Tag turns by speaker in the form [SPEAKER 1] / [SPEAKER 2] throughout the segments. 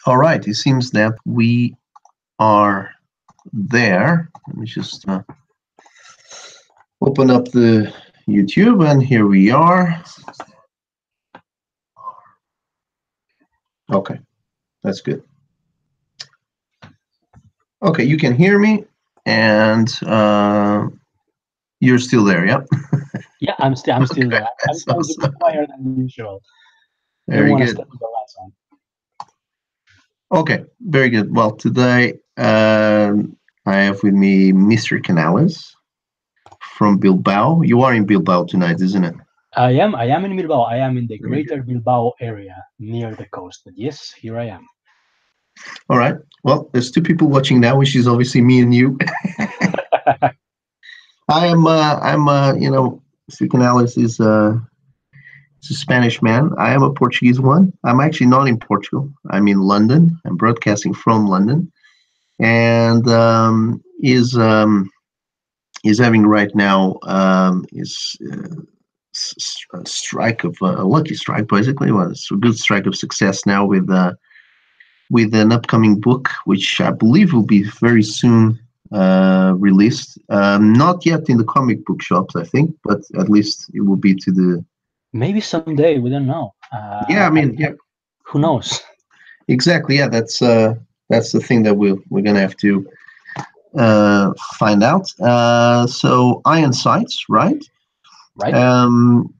[SPEAKER 1] All right, it seems that we are there. Let me just open up the YouTube, and here we are. Okay, that's good. Okay, you can hear me, and you're still there, yeah?
[SPEAKER 2] Yeah, I'm still
[SPEAKER 1] Okay,
[SPEAKER 2] there. I'm
[SPEAKER 1] that's
[SPEAKER 2] trying to be
[SPEAKER 1] awesome.
[SPEAKER 2] quieter than usual. Don't
[SPEAKER 1] Very
[SPEAKER 2] want to
[SPEAKER 1] good.
[SPEAKER 2] step on the last one.
[SPEAKER 1] Okay, very good. Well, today I have with me Mr. Canales from Bilbao. You are in Bilbao tonight, isn't it?
[SPEAKER 2] I am in Bilbao. I am in the
[SPEAKER 1] Very good.
[SPEAKER 2] greater Bilbao area near the coast. But yes, here I am.
[SPEAKER 1] All right. Well, there's two people watching now, which is obviously me and you. Mr. Canales is a Spanish man. I am a Portuguese one. I'm actually not in Portugal. I'm in London. I'm broadcasting from London, and is having right now is a strike of a lucky strike, basically. Well, it's a good strike of success now with an upcoming book, which I believe will be very soon released. Not yet in the comic book shops, I think, but at least it will be to the.
[SPEAKER 2] Maybe someday we don't know.
[SPEAKER 1] Yeah, I mean, yeah,
[SPEAKER 2] Who knows?
[SPEAKER 1] exactly. Yeah, that's the thing that we're gonna have to find out. So Iron Sights, right?
[SPEAKER 2] Right?
[SPEAKER 1] Um,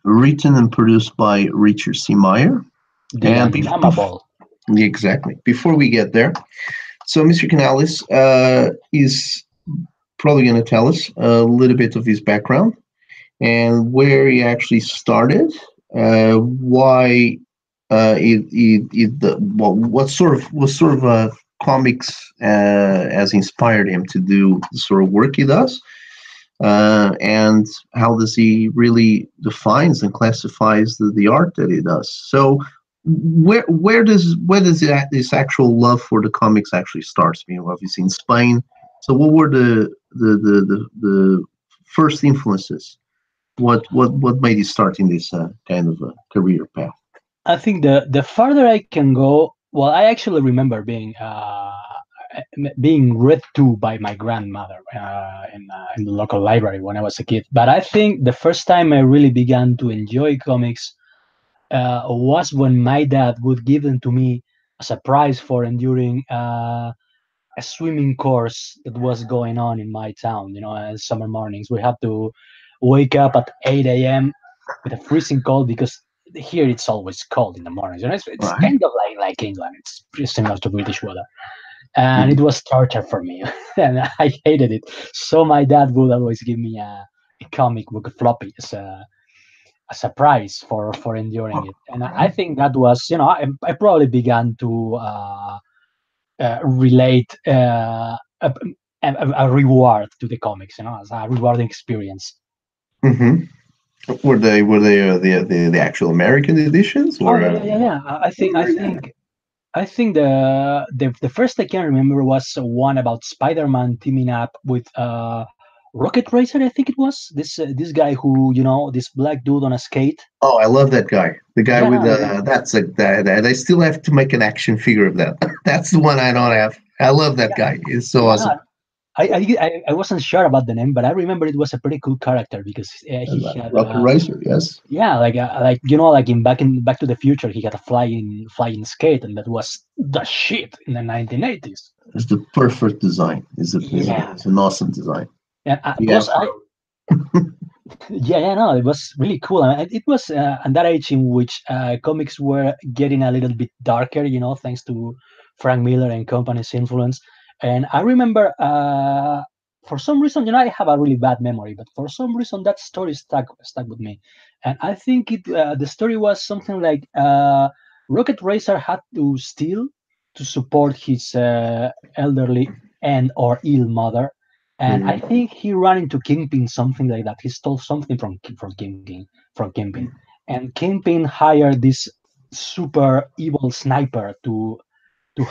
[SPEAKER 1] Written and produced by Richard C. Meyer.
[SPEAKER 2] The
[SPEAKER 1] And
[SPEAKER 2] unnameable.
[SPEAKER 1] exactly. Before we get there, so Mr. Canales is probably going to tell us a little bit of his background and where he actually started, why what sort of comics has inspired him to do the sort of work he does, and how does he really defines and classifies the art that he does. So where does this actual love for the comics actually starts? I mean, obviously in Spain. So what were the first influences? What made you start in this kind of a career path?
[SPEAKER 2] I think the farther I can go, well, I actually remember being read to by my grandmother in the local library when I was a kid. But I think the first time I really began to enjoy comics was when my dad would give them to me as a prize for enduring a swimming course that was going on in my town. Summer mornings we had to wake up at 8 a.m. with a freezing cold because here it's always cold in the mornings. It's
[SPEAKER 1] Right.
[SPEAKER 2] kind of like England. It's pretty similar to British weather, and it
[SPEAKER 1] Mhm.
[SPEAKER 2] was torture for me, and I hated it. So my dad would always give me a comic book floppy as a prize for enduring it, and I think that was I probably began to relate a reward to the comics, as a rewarding experience.
[SPEAKER 1] Mhm. Were they the actual American editions
[SPEAKER 2] Oh
[SPEAKER 1] or?
[SPEAKER 2] yeah, yeah, yeah, yeah. I think the first I can remember was one about Spider-Man teaming up with Rocket Racer. I think it was this guy who this black dude on a skate.
[SPEAKER 1] Oh, I love that guy. The guy
[SPEAKER 2] Yeah,
[SPEAKER 1] with
[SPEAKER 2] no, yeah.
[SPEAKER 1] that's a that I still have to make an action figure of that. That's the one I don't have. I love that guy. It's so
[SPEAKER 2] Yeah, no,
[SPEAKER 1] awesome.
[SPEAKER 2] I wasn't sure about the name, but I remember it was a pretty cool character because he had
[SPEAKER 1] Rocket Racer, yes.
[SPEAKER 2] yeah, like in Back to the Future, he had a flying skate, and that was the shit in the 1980s.
[SPEAKER 1] It's the perfect design.
[SPEAKER 2] Yeah,
[SPEAKER 1] It's an awesome design.
[SPEAKER 2] and
[SPEAKER 1] Yeah.
[SPEAKER 2] plus yeah, no, it was really cool. I mean, it was at that age in which comics were getting a little bit darker, thanks to Frank Miller and company's influence. And I remember, for some reason, I have a really bad memory, but for some reason that story stuck with me. And I think the story was something like Rocket Racer had to steal to support his elderly and or ill mother, and I
[SPEAKER 1] Mhm.
[SPEAKER 2] think he ran into Kingpin, something like that. He stole something from Kingpin, and Kingpin hired this super evil sniper to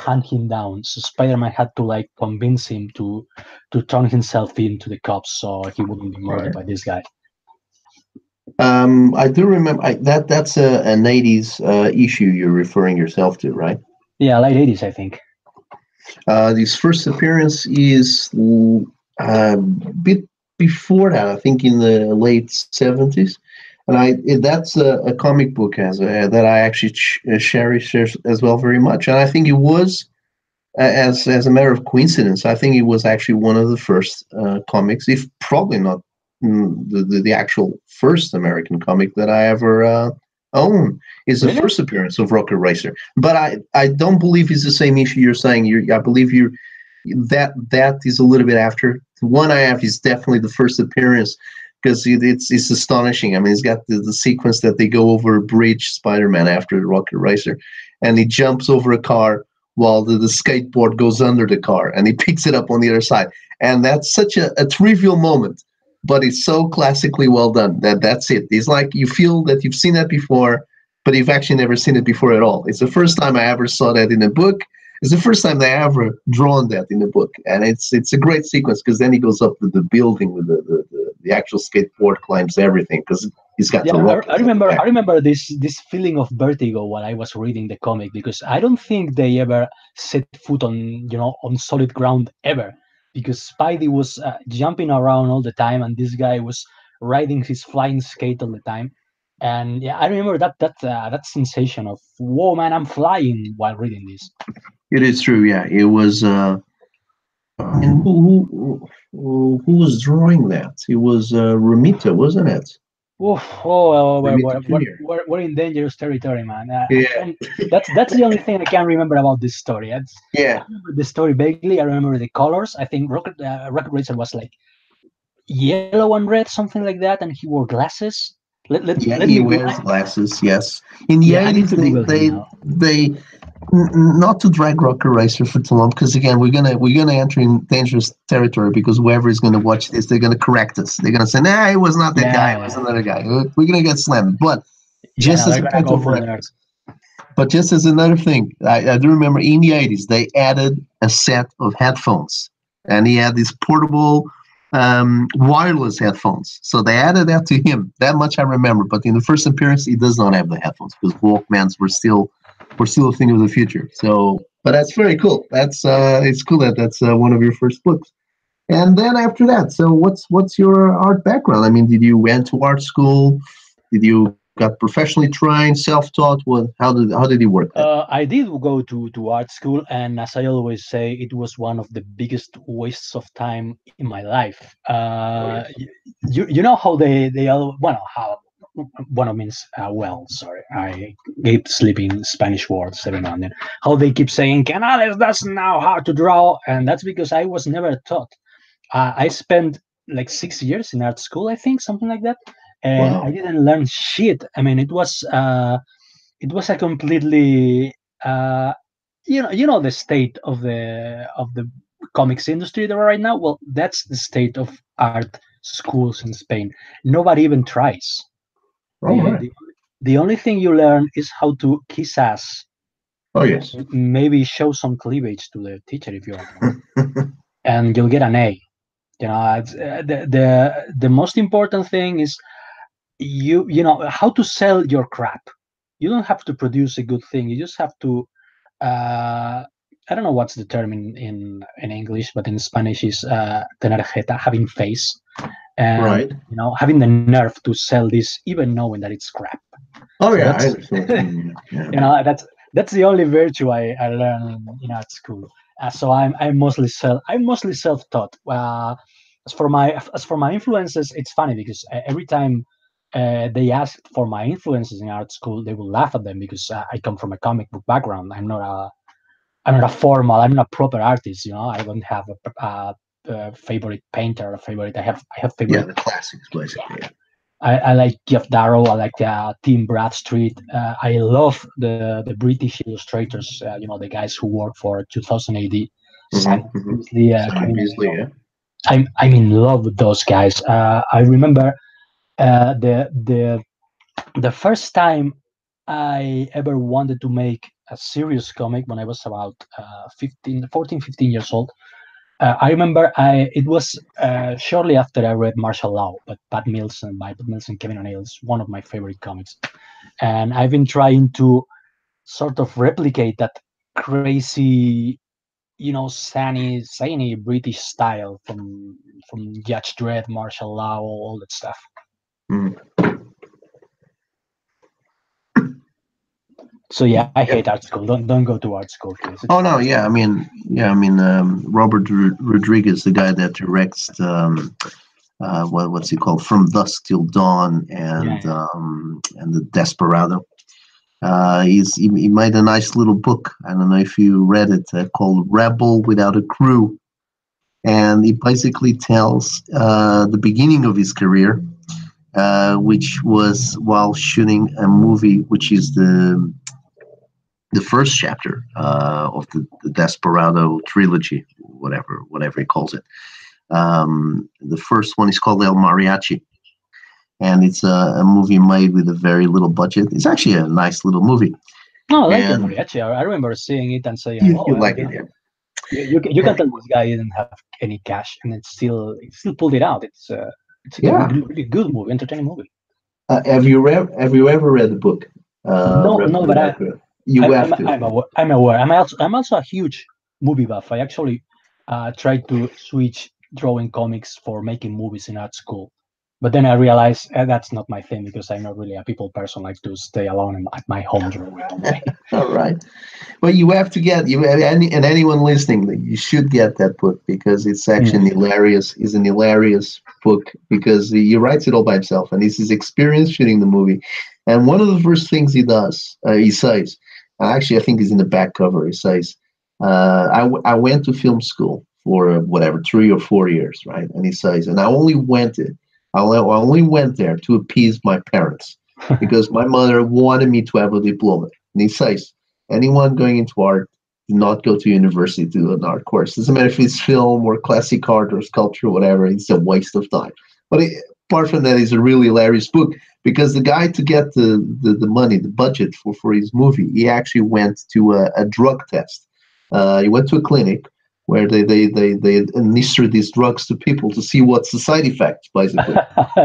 [SPEAKER 2] hunt him down. So Spider-Man had to convince him to turn himself into the cops so he wouldn't be murdered
[SPEAKER 1] Right.
[SPEAKER 2] by this guy.
[SPEAKER 1] I do remember that's an '80s issue you're referring yourself to, right?
[SPEAKER 2] Yeah, late 80s, I think.
[SPEAKER 1] His first appearance is a bit before that, I think in the late 70s. And that's a comic book that I actually cherish as well very much. And I think it was, as a matter of coincidence, I think it was actually one of the first comics, if probably not the actual first American comic that I ever own. Is the
[SPEAKER 2] Really?
[SPEAKER 1] first appearance of Rocket Racer, but I don't believe it's the same issue you're saying. I believe that is a little bit after. The one I have is definitely the first appearance because it's astonishing. I mean, it's got the sequence that they go over a bridge, Spider-Man after the Rocket Racer, and he jumps over a car while the skateboard goes under the car and he picks it up on the other side. And that's such a trivial moment, but it's so classically well done that's it. It's like you feel that you've seen that before, but you've actually never seen it before at all. It's the first time I ever saw that in a book. It's the first time they ever drawn that in a book, and it's a great sequence because then he goes up to the building with the actual skateboard, climbs everything because he's got
[SPEAKER 2] Yeah,
[SPEAKER 1] the
[SPEAKER 2] I
[SPEAKER 1] rockets at the
[SPEAKER 2] remember. I
[SPEAKER 1] back.
[SPEAKER 2] remember this feeling of vertigo while I was reading the comic because I don't think they ever set foot on on solid ground ever, because Spidey was jumping around all the time and this guy was riding his flying skate all the time. And yeah, I remember that sensation of whoa man, I'm flying while reading this.
[SPEAKER 1] It is true, yeah. It was. And who was drawing that? It was Ramita, wasn't it?
[SPEAKER 2] Oof, oh,
[SPEAKER 1] Ramita Junior.
[SPEAKER 2] we're in dangerous territory, man.
[SPEAKER 1] Yeah,
[SPEAKER 2] And that's the only thing I can remember about this story. I
[SPEAKER 1] yeah,
[SPEAKER 2] remember the story vaguely. I remember the colors. I think Rocket Racer was like yellow and red, something like that, and he wore glasses.
[SPEAKER 1] yeah.
[SPEAKER 2] Let
[SPEAKER 1] He
[SPEAKER 2] me
[SPEAKER 1] wears glasses. Yes, in the
[SPEAKER 2] yeah, I need
[SPEAKER 1] eighties,
[SPEAKER 2] to Google him now.
[SPEAKER 1] not to drag Rocker Racer for too long because again we're gonna enter in dangerous territory because whoever is gonna watch this, they're gonna correct us. They're gonna say, "Nah, it was not that guy. It was
[SPEAKER 2] Yeah,
[SPEAKER 1] another guy." We're gonna get slammed. But
[SPEAKER 2] yeah.
[SPEAKER 1] just
[SPEAKER 2] Now
[SPEAKER 1] as
[SPEAKER 2] they're
[SPEAKER 1] a
[SPEAKER 2] gonna
[SPEAKER 1] point
[SPEAKER 2] go
[SPEAKER 1] of
[SPEAKER 2] for the nerds.
[SPEAKER 1] reference, but just as another thing, I do remember in the 80s, they added a set of headphones. And he had these portable wireless headphones. So they added that to him. That much I remember. But in the first appearance, he does not have the headphones because Walkmans were still a thing of the future. So, but that's very cool. It's cool that that's one of your first books. And then after that, so what's your art background? I mean, did you went to art school? Did you got professionally trained, self-taught? What? How did you work that?
[SPEAKER 2] I did go to art school, and as I always say, it was one of the biggest wastes of time in my life.
[SPEAKER 1] Oh yes.
[SPEAKER 2] You know how they all well how bueno means well, sorry, I keep sleeping Spanish words every now and then. How they keep saying Canales doesn't know how to draw, and that's because I was never taught. I spent like 6 years in art school, I think, something like that, and I
[SPEAKER 1] Wow.
[SPEAKER 2] didn't learn shit. I mean, it was a completely the state of the comics industry there right now. Well, that's the state of art schools in Spain. Nobody even tries.
[SPEAKER 1] All
[SPEAKER 2] the
[SPEAKER 1] right.
[SPEAKER 2] the, the only thing you learn is how to kiss ass,
[SPEAKER 1] Oh yes.
[SPEAKER 2] maybe show some cleavage to the teacher if you want, and you'll get an A. The most important thing is how to sell your crap. You don't have to produce a good thing. You just have to uh, I don't know what's the term in English, but in Spanish is tener jeta, having face, and
[SPEAKER 1] Right.
[SPEAKER 2] having the nerve to sell this, even knowing that it's crap.
[SPEAKER 1] Oh
[SPEAKER 2] So
[SPEAKER 1] yeah, I
[SPEAKER 2] that's
[SPEAKER 1] understand what you mean. Yeah.
[SPEAKER 2] that's the only virtue I learned in art school. So I'm mostly self taught. As for my influences, it's funny because every time they asked for my influences in art school, they will laugh at them because I come from a comic book background. I'm not a formal. I'm not a proper artist. I don't have a favorite painter. A favorite. I have
[SPEAKER 1] Yeah,
[SPEAKER 2] favorite.
[SPEAKER 1] the classics basically. Yeah.
[SPEAKER 2] I like Jeff Darrow. I like Tim Bradstreet. I love the British illustrators. The guys who work for 2000 AD. Simon
[SPEAKER 1] Mm-hmm, mm-hmm.
[SPEAKER 2] Bisley,
[SPEAKER 1] Simon Beasley, yeah.
[SPEAKER 2] I'm in love with those guys. I remember the first time I ever wanted to make a serious comic when I was about 15 years old. I remember it was shortly after I read Martial Law, but by Pat Mills and Kevin O'Neill is one of my favorite comics. And I've been trying to sort of replicate that crazy, zany British style from Judge Dredd, martial law, all that stuff.
[SPEAKER 1] Mm.
[SPEAKER 2] So yeah, I
[SPEAKER 1] Yeah.
[SPEAKER 2] hate art school. Don't go to art school, kids. It's
[SPEAKER 1] Oh no,
[SPEAKER 2] fun.
[SPEAKER 1] yeah. Robert Rodriguez, the guy that directs what's he called, From Dusk Till Dawn,
[SPEAKER 2] Yeah, yeah.
[SPEAKER 1] and the Desperado. He made a nice little book. I don't know if you read it, called Rebel Without a Crew, and he basically tells the beginning of his career, which was while shooting a movie, which is the first chapter of the Desperado trilogy, whatever he calls it. The first one is called El Mariachi, and it's a movie made with a very little budget. It's actually a nice little movie,
[SPEAKER 2] No, I like El
[SPEAKER 1] and
[SPEAKER 2] Mariachi. I remember seeing it and saying,
[SPEAKER 1] you
[SPEAKER 2] "Oh,
[SPEAKER 1] like it, yeah.
[SPEAKER 2] you can tell this guy didn't have any cash, and it still pulled it out. It's a
[SPEAKER 1] Yeah.
[SPEAKER 2] really good movie, entertaining movie."
[SPEAKER 1] Have you ever read the book?
[SPEAKER 2] No,
[SPEAKER 1] Rebel
[SPEAKER 2] no, but
[SPEAKER 1] Without Crew? You have to.
[SPEAKER 2] I'm aware. I'm also a huge movie buff. I actually tried to switch drawing comics for making movies in art school, but then I realized that's not my thing because I'm not really a people person. Like to stay alone at my home drawing all day.
[SPEAKER 1] All right. Well, you have to get you and anyone listening, you should get that book because it's
[SPEAKER 2] Yeah.
[SPEAKER 1] actually hilarious. It's an hilarious book because he writes it all by himself, and it's his experience shooting the movie. And one of the first things he says, actually, I think he's in the back cover. He says, I went to film school for whatever 3 or 4 years, right? And he says, and I only went there to appease my parents because my mother wanted me to have a diploma. And he says, anyone going into art, do not go to university to do an art course. Doesn't matter if it's film or classic art or sculpture or whatever, it's a waste of time. But apart from that, it's a really hilarious book because the guy, to get the money, the budget for his movie, he actually went to a drug test. He went to a clinic where they administer these drugs to people to see what's the side effects, basically.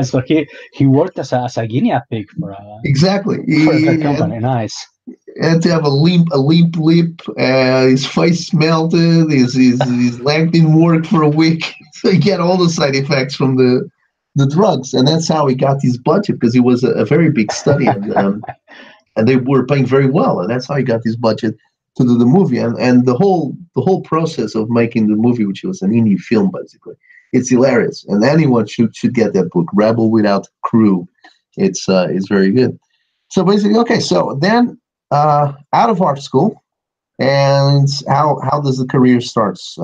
[SPEAKER 2] So he worked as a guinea pig for a
[SPEAKER 1] Exactly.
[SPEAKER 2] for a drug
[SPEAKER 1] He
[SPEAKER 2] company. Nice.
[SPEAKER 1] had to have a limp lip. His face melted. His leg didn't work for a week. So he get all the side effects from the drugs, and that's how he got his budget because it was a very big study, and they were paying very well, and that's how he got his budget to do the movie, and the whole process of making the movie, which was an indie film basically. It's hilarious, and anyone should get that book, Rebel Without Crew. It's very good. So basically, okay. So then, out of art school, and how does the career starts?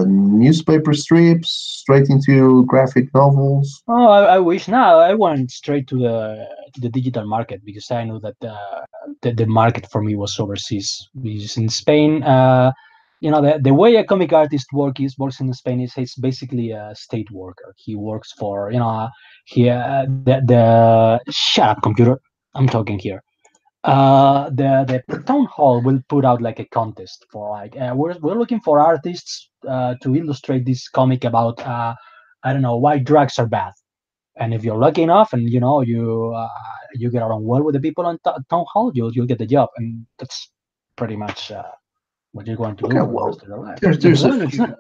[SPEAKER 1] Newspaper strips, straight into graphic novels.
[SPEAKER 2] Oh, I wish. Now I went straight to the digital market because I know that the market for me was overseas. Because in Spain, the way a comic artist works in Spain is he's basically a state worker. He works for the shut up computer. I'm talking here. The town hall will put out like a contest for like we're looking for artists to illustrate this comic about I don't know why drugs are bad. And if you're lucky enough and you get along well with the people on town hall, you'll get the job, and that's pretty much what you're going to do
[SPEAKER 1] Okay,
[SPEAKER 2] for the
[SPEAKER 1] well,
[SPEAKER 2] rest of your life.
[SPEAKER 1] there's
[SPEAKER 2] The
[SPEAKER 1] there's a
[SPEAKER 2] revenue is
[SPEAKER 1] few
[SPEAKER 2] not.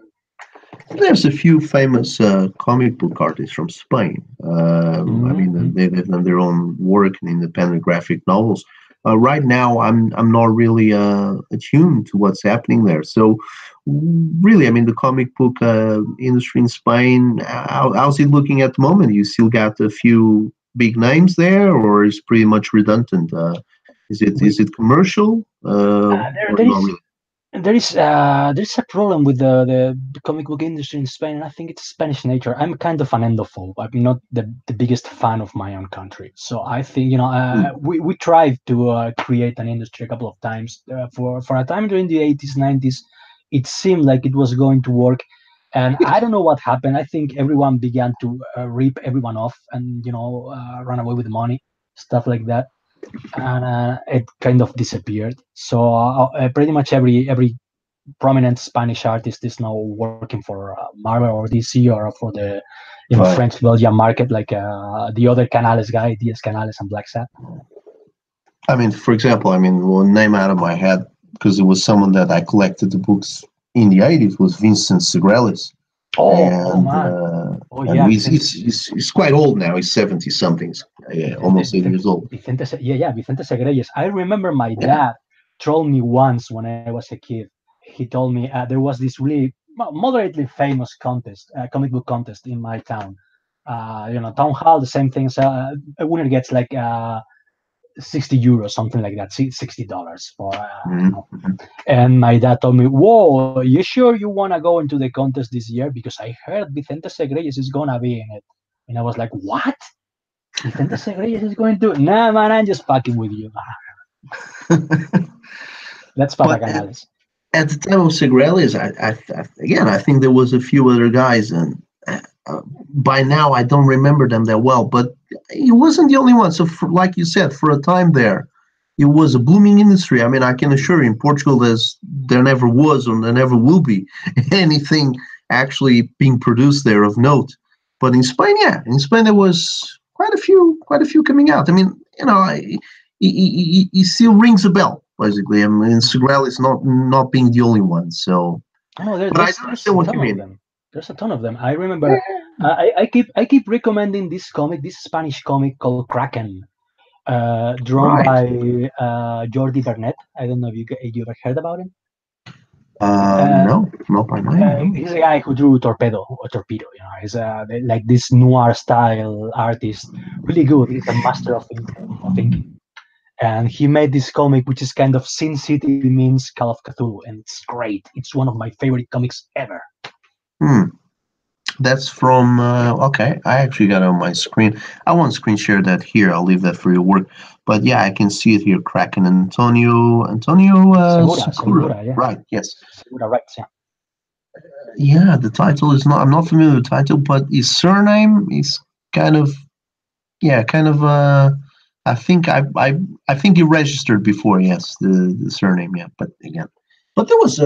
[SPEAKER 1] there's a few famous comic book artists from Spain.
[SPEAKER 2] Mhm.
[SPEAKER 1] They've done their own work in independent graphic novels. Right now, I'm not really attuned to what's happening there. So, really, the comic book industry in Spain, how's it looking at the moment? You still got a few big names there, or is pretty much redundant? Is it commercial or
[SPEAKER 2] There
[SPEAKER 1] not
[SPEAKER 2] is
[SPEAKER 1] really?
[SPEAKER 2] there's a problem with the comic book industry in Spain, and I think it's Spanish nature. I'm kind of an endophobe. I'm not the biggest fan of my own country, so I think
[SPEAKER 1] Hmm.
[SPEAKER 2] we tried to create an industry a couple of times for a time during the 80s 90s. It seemed like it was going to work, and I don't know what happened. I think everyone began to rip everyone off and run away with the money, stuff like that, and it kind of disappeared. So pretty much every prominent Spanish artist is now working for Marvel or DC or for the
[SPEAKER 1] Right.
[SPEAKER 2] French Belgian market, like the other Canales guy, DS Canales and Black Sat.
[SPEAKER 1] For example, one name out of my head. because it was someone that I collected the books in the 80s, was Vincent Segrellis.
[SPEAKER 2] Oh
[SPEAKER 1] And
[SPEAKER 2] man. Oh
[SPEAKER 1] and
[SPEAKER 2] yeah, Vicente,
[SPEAKER 1] he's quite old now. He's 70 something,
[SPEAKER 2] Vicente,
[SPEAKER 1] almost 80
[SPEAKER 2] Vicente,
[SPEAKER 1] years old.
[SPEAKER 2] yeah, Vicente Segreyes. I remember my
[SPEAKER 1] Yeah.
[SPEAKER 2] dad told me once when I was a kid. He told me there was this really moderately famous contest, comic book contest in my town. Town hall, the same thing. So a winner gets like €60, something like that, $60 for.
[SPEAKER 1] Mm-hmm.
[SPEAKER 2] And my dad told me, "Whoa, you sure you want to go into the contest this year? Because I heard Vicente Segreyes is gonna be in it." And I was like, "What? Vicente Segreyes is going to?" Nah, man, I'm just fucking with you. That's Papa
[SPEAKER 1] But
[SPEAKER 2] Canales.
[SPEAKER 1] at the time of Segrellis, again, I think there was a few other guys, and by now I don't remember them that well. But he wasn't the only one. So, like you said, for a time there, it was a booming industry. I mean, I can assure you, in Portugal, there never was or there never will be anything actually being produced there of note. But in Spain, yeah, in Spain there was quite a few coming out. I mean, he still rings a bell. Basically, I mean, Segral is not being the only one. So,
[SPEAKER 2] No,
[SPEAKER 1] but I do
[SPEAKER 2] there's
[SPEAKER 1] understand
[SPEAKER 2] a
[SPEAKER 1] what you
[SPEAKER 2] ton of
[SPEAKER 1] mean.
[SPEAKER 2] them. There's a ton of them. I remember. I keep recommending this comic, this Spanish comic called Kraken, drawn
[SPEAKER 1] Right.
[SPEAKER 2] by Jordi Bernet. I don't know if you ever heard about him.
[SPEAKER 1] No, not by name. No.
[SPEAKER 2] He's a guy who drew Torpedo or Torpedo. He's like this noir style artist, really good. He's a master of inking. And he made this comic, which is kind of Sin City means Call of Cthulhu, and it's great. It's one of my favorite comics ever.
[SPEAKER 1] Hmm. That's from. Okay, I actually got it on my screen. I won't screen share that here. I'll leave that for your work. But yeah, I can see it here. Kraken Antonio Sakura.
[SPEAKER 2] Segura, yeah,
[SPEAKER 1] Right. Yes.
[SPEAKER 2] Segura, right? Yeah.
[SPEAKER 1] Yeah. The title is not. I'm not familiar with the title, but his surname is kind of. Yeah, kind of. I think I think he registered before. Yes, the surname. Yeah, but again, but there was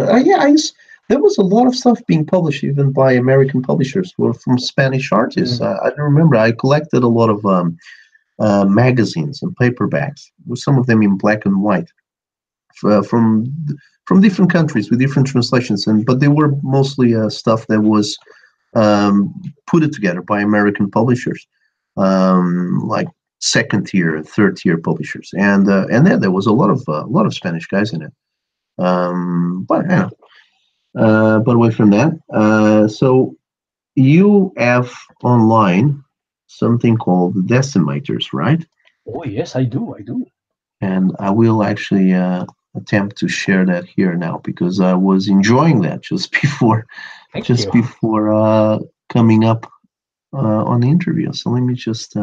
[SPEAKER 1] there was a lot of stuff being published even by American publishers or from Spanish artists.
[SPEAKER 2] Mm.
[SPEAKER 1] I don't remember. I collected a lot of magazines and paperbacks, with some of them in black and white, from different countries with different translations, and but they were mostly stuff that was um, put it together by American publishers, like second tier and third tier publishers, and then there was a lot of Spanish guys in it. But you know, but away from that, so you have online something called Decimators, right?
[SPEAKER 2] Oh yes, I do. I do.
[SPEAKER 1] And I will actually attempt to share that here now because I was enjoying that
[SPEAKER 2] Thank
[SPEAKER 1] just
[SPEAKER 2] you.
[SPEAKER 1] before coming up on the interview. So let me just.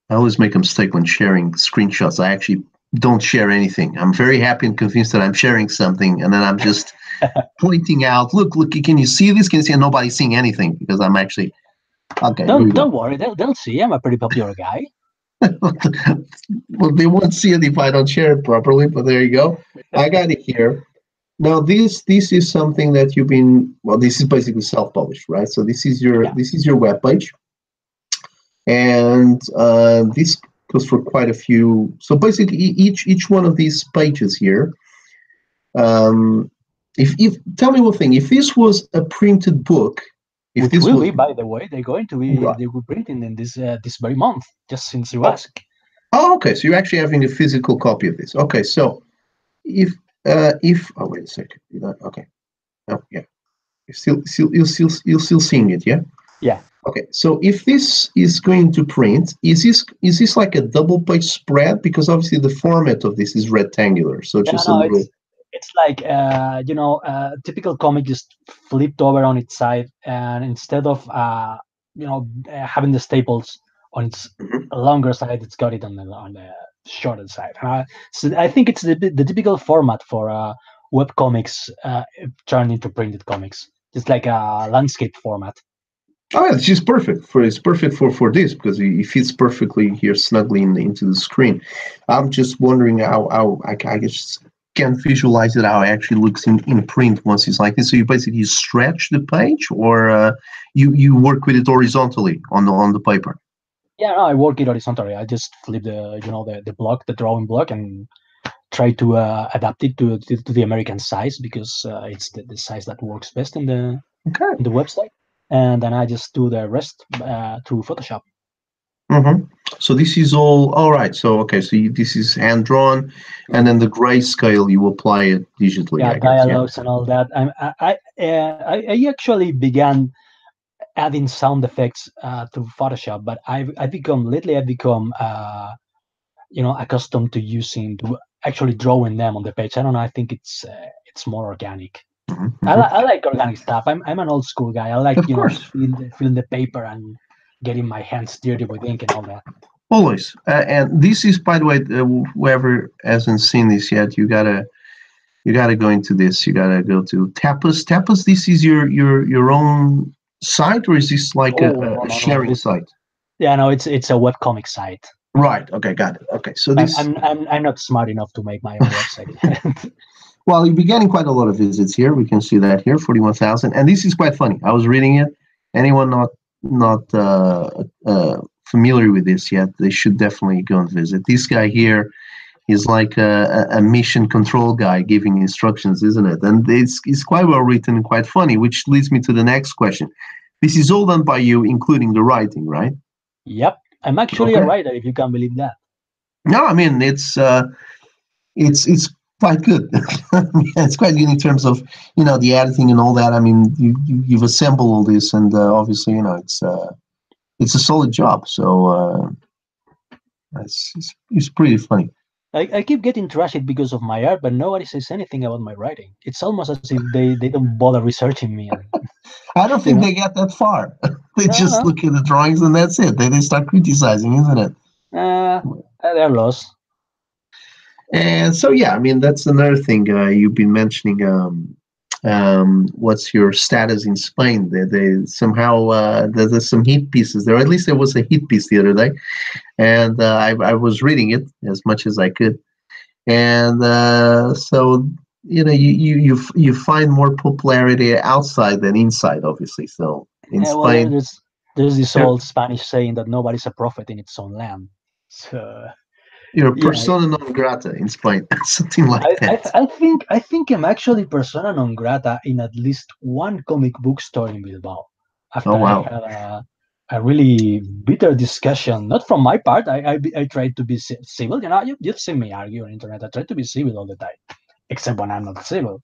[SPEAKER 1] I always make a mistake when sharing screenshots. I actually don't share anything. I'm very happy and convinced that I'm sharing something, and then I'm just pointing out, look, can you see this? Can you see? And nobody's seeing anything because I'm actually okay. Here we
[SPEAKER 2] Don't
[SPEAKER 1] go.
[SPEAKER 2] worry. They'll see. I'm a pretty popular guy.
[SPEAKER 1] Well, they won't see it if I don't share it properly. But there you go. I got it here. Now this is something that you've been. Well, this is basically self-published, right? So
[SPEAKER 2] Yeah.
[SPEAKER 1] this is your webpage, and this goes for quite a few. So basically, each one of these pages here. Um, if tell me one thing, if this was a printed book, if
[SPEAKER 2] Which
[SPEAKER 1] this
[SPEAKER 2] will
[SPEAKER 1] was
[SPEAKER 2] be, by the way, they're going to be
[SPEAKER 1] right.
[SPEAKER 2] they will printing in this very month. Just since you
[SPEAKER 1] Oh,
[SPEAKER 2] ask.
[SPEAKER 1] oh, okay. So you're actually having a physical copy of this. Okay, so if oh wait a second, okay, oh yeah, you're still seeing it, yeah.
[SPEAKER 2] Yeah.
[SPEAKER 1] Okay, so if this is going to print, is this like a double page spread? Because obviously the format of this is rectangular, so
[SPEAKER 2] Yeah.
[SPEAKER 1] just a
[SPEAKER 2] No,
[SPEAKER 1] little.
[SPEAKER 2] it's like typical comic just flipped over on its side, and instead of having the staples on its
[SPEAKER 1] Mhm.
[SPEAKER 2] longer side, it's got it on the shorter side. So I think it's the typical format for web comics turned into printed comics. It's like a landscape format.
[SPEAKER 1] Oh, yeah, it's perfect for this because it fits perfectly here snugly into the screen. I'm just wondering how I just can't visualize it how it actually looks in print once it's like this. So you basically stretch the page, or you work with it horizontally on the paper.
[SPEAKER 2] Yeah, no, I work it horizontally. I just flip the block, the drawing block, and try to adapt it to the American size because it's the size that works best
[SPEAKER 1] Okay.
[SPEAKER 2] in the website, and then I just do the rest through Photoshop.
[SPEAKER 1] So this is all right. So okay, so this is hand drawn, and then the grayscale you apply it digitally,
[SPEAKER 2] Yeah,
[SPEAKER 1] I guess. Yeah.
[SPEAKER 2] dialogues and all that. I actually began adding sound effects to Photoshop, but I've become accustomed to actually drawing them on the page. I don't know. I think it's more organic. I like organic stuff. I'm an old school guy. I like
[SPEAKER 1] Of course,
[SPEAKER 2] feeling the paper and getting my hands dirty with ink and all that.
[SPEAKER 1] always. And this is, by the way, whoever hasn't seen this yet, you gotta go into this. You gotta go to Tapas. Tapas. This is your own site, or is this like
[SPEAKER 2] Oh
[SPEAKER 1] a,
[SPEAKER 2] no
[SPEAKER 1] a
[SPEAKER 2] no no!
[SPEAKER 1] sharing
[SPEAKER 2] This
[SPEAKER 1] site?
[SPEAKER 2] Yeah, no, it's a webcomic site.
[SPEAKER 1] Right. Okay. Got it. Okay. So
[SPEAKER 2] I'm
[SPEAKER 1] this.
[SPEAKER 2] I'm I'm, I'm not smart enough to make my own website.
[SPEAKER 1] Well, you'll be getting quite a lot of visits here. We can see that here, 41,000. And this is quite funny. I was reading it. Anyone not familiar with this yet, they should definitely go and visit. This guy here is like a mission control guy giving instructions, isn't it? And it's quite well written and quite funny, which leads me to the next question. This is all done by you, including the writing, right?
[SPEAKER 2] Yep, I'm actually a
[SPEAKER 1] Okay.
[SPEAKER 2] writer, if you can believe that.
[SPEAKER 1] No, I mean it's quite good. It's quite good in terms of the editing and all that. I mean, you've assembled all this, and obviously it's a solid job. So it's pretty funny.
[SPEAKER 2] I keep getting trashed because of my art, but nobody says anything about my writing. It's almost as if they don't bother researching me, and
[SPEAKER 1] I don't
[SPEAKER 2] you
[SPEAKER 1] think
[SPEAKER 2] know,
[SPEAKER 1] they get that far. They
[SPEAKER 2] no,
[SPEAKER 1] just
[SPEAKER 2] no,
[SPEAKER 1] look at the drawings and that's it. They start criticizing, isn't it?
[SPEAKER 2] they're lost.
[SPEAKER 1] And so yeah, I mean that's another thing you've been mentioning. What's your status in Spain? They somehow there's some hit pieces there. At least there was a hit piece the other day, and I was reading it as much as I could, and so you find more popularity outside than inside, obviously. So in
[SPEAKER 2] Yeah, well,
[SPEAKER 1] Spain,
[SPEAKER 2] there's this
[SPEAKER 1] you're,
[SPEAKER 2] old Spanish saying that nobody's a prophet in its own land. So
[SPEAKER 1] you're a
[SPEAKER 2] yeah,
[SPEAKER 1] persona non grata in Spain, something like that.
[SPEAKER 2] I think I'm actually persona non grata in at least one comic book store in Bilbao.
[SPEAKER 1] Oh
[SPEAKER 2] After I
[SPEAKER 1] wow,
[SPEAKER 2] had a really bitter discussion, not from my part. I tried to be civil. You've seen me argue on internet. I try to be civil all the time, except when I'm not civil.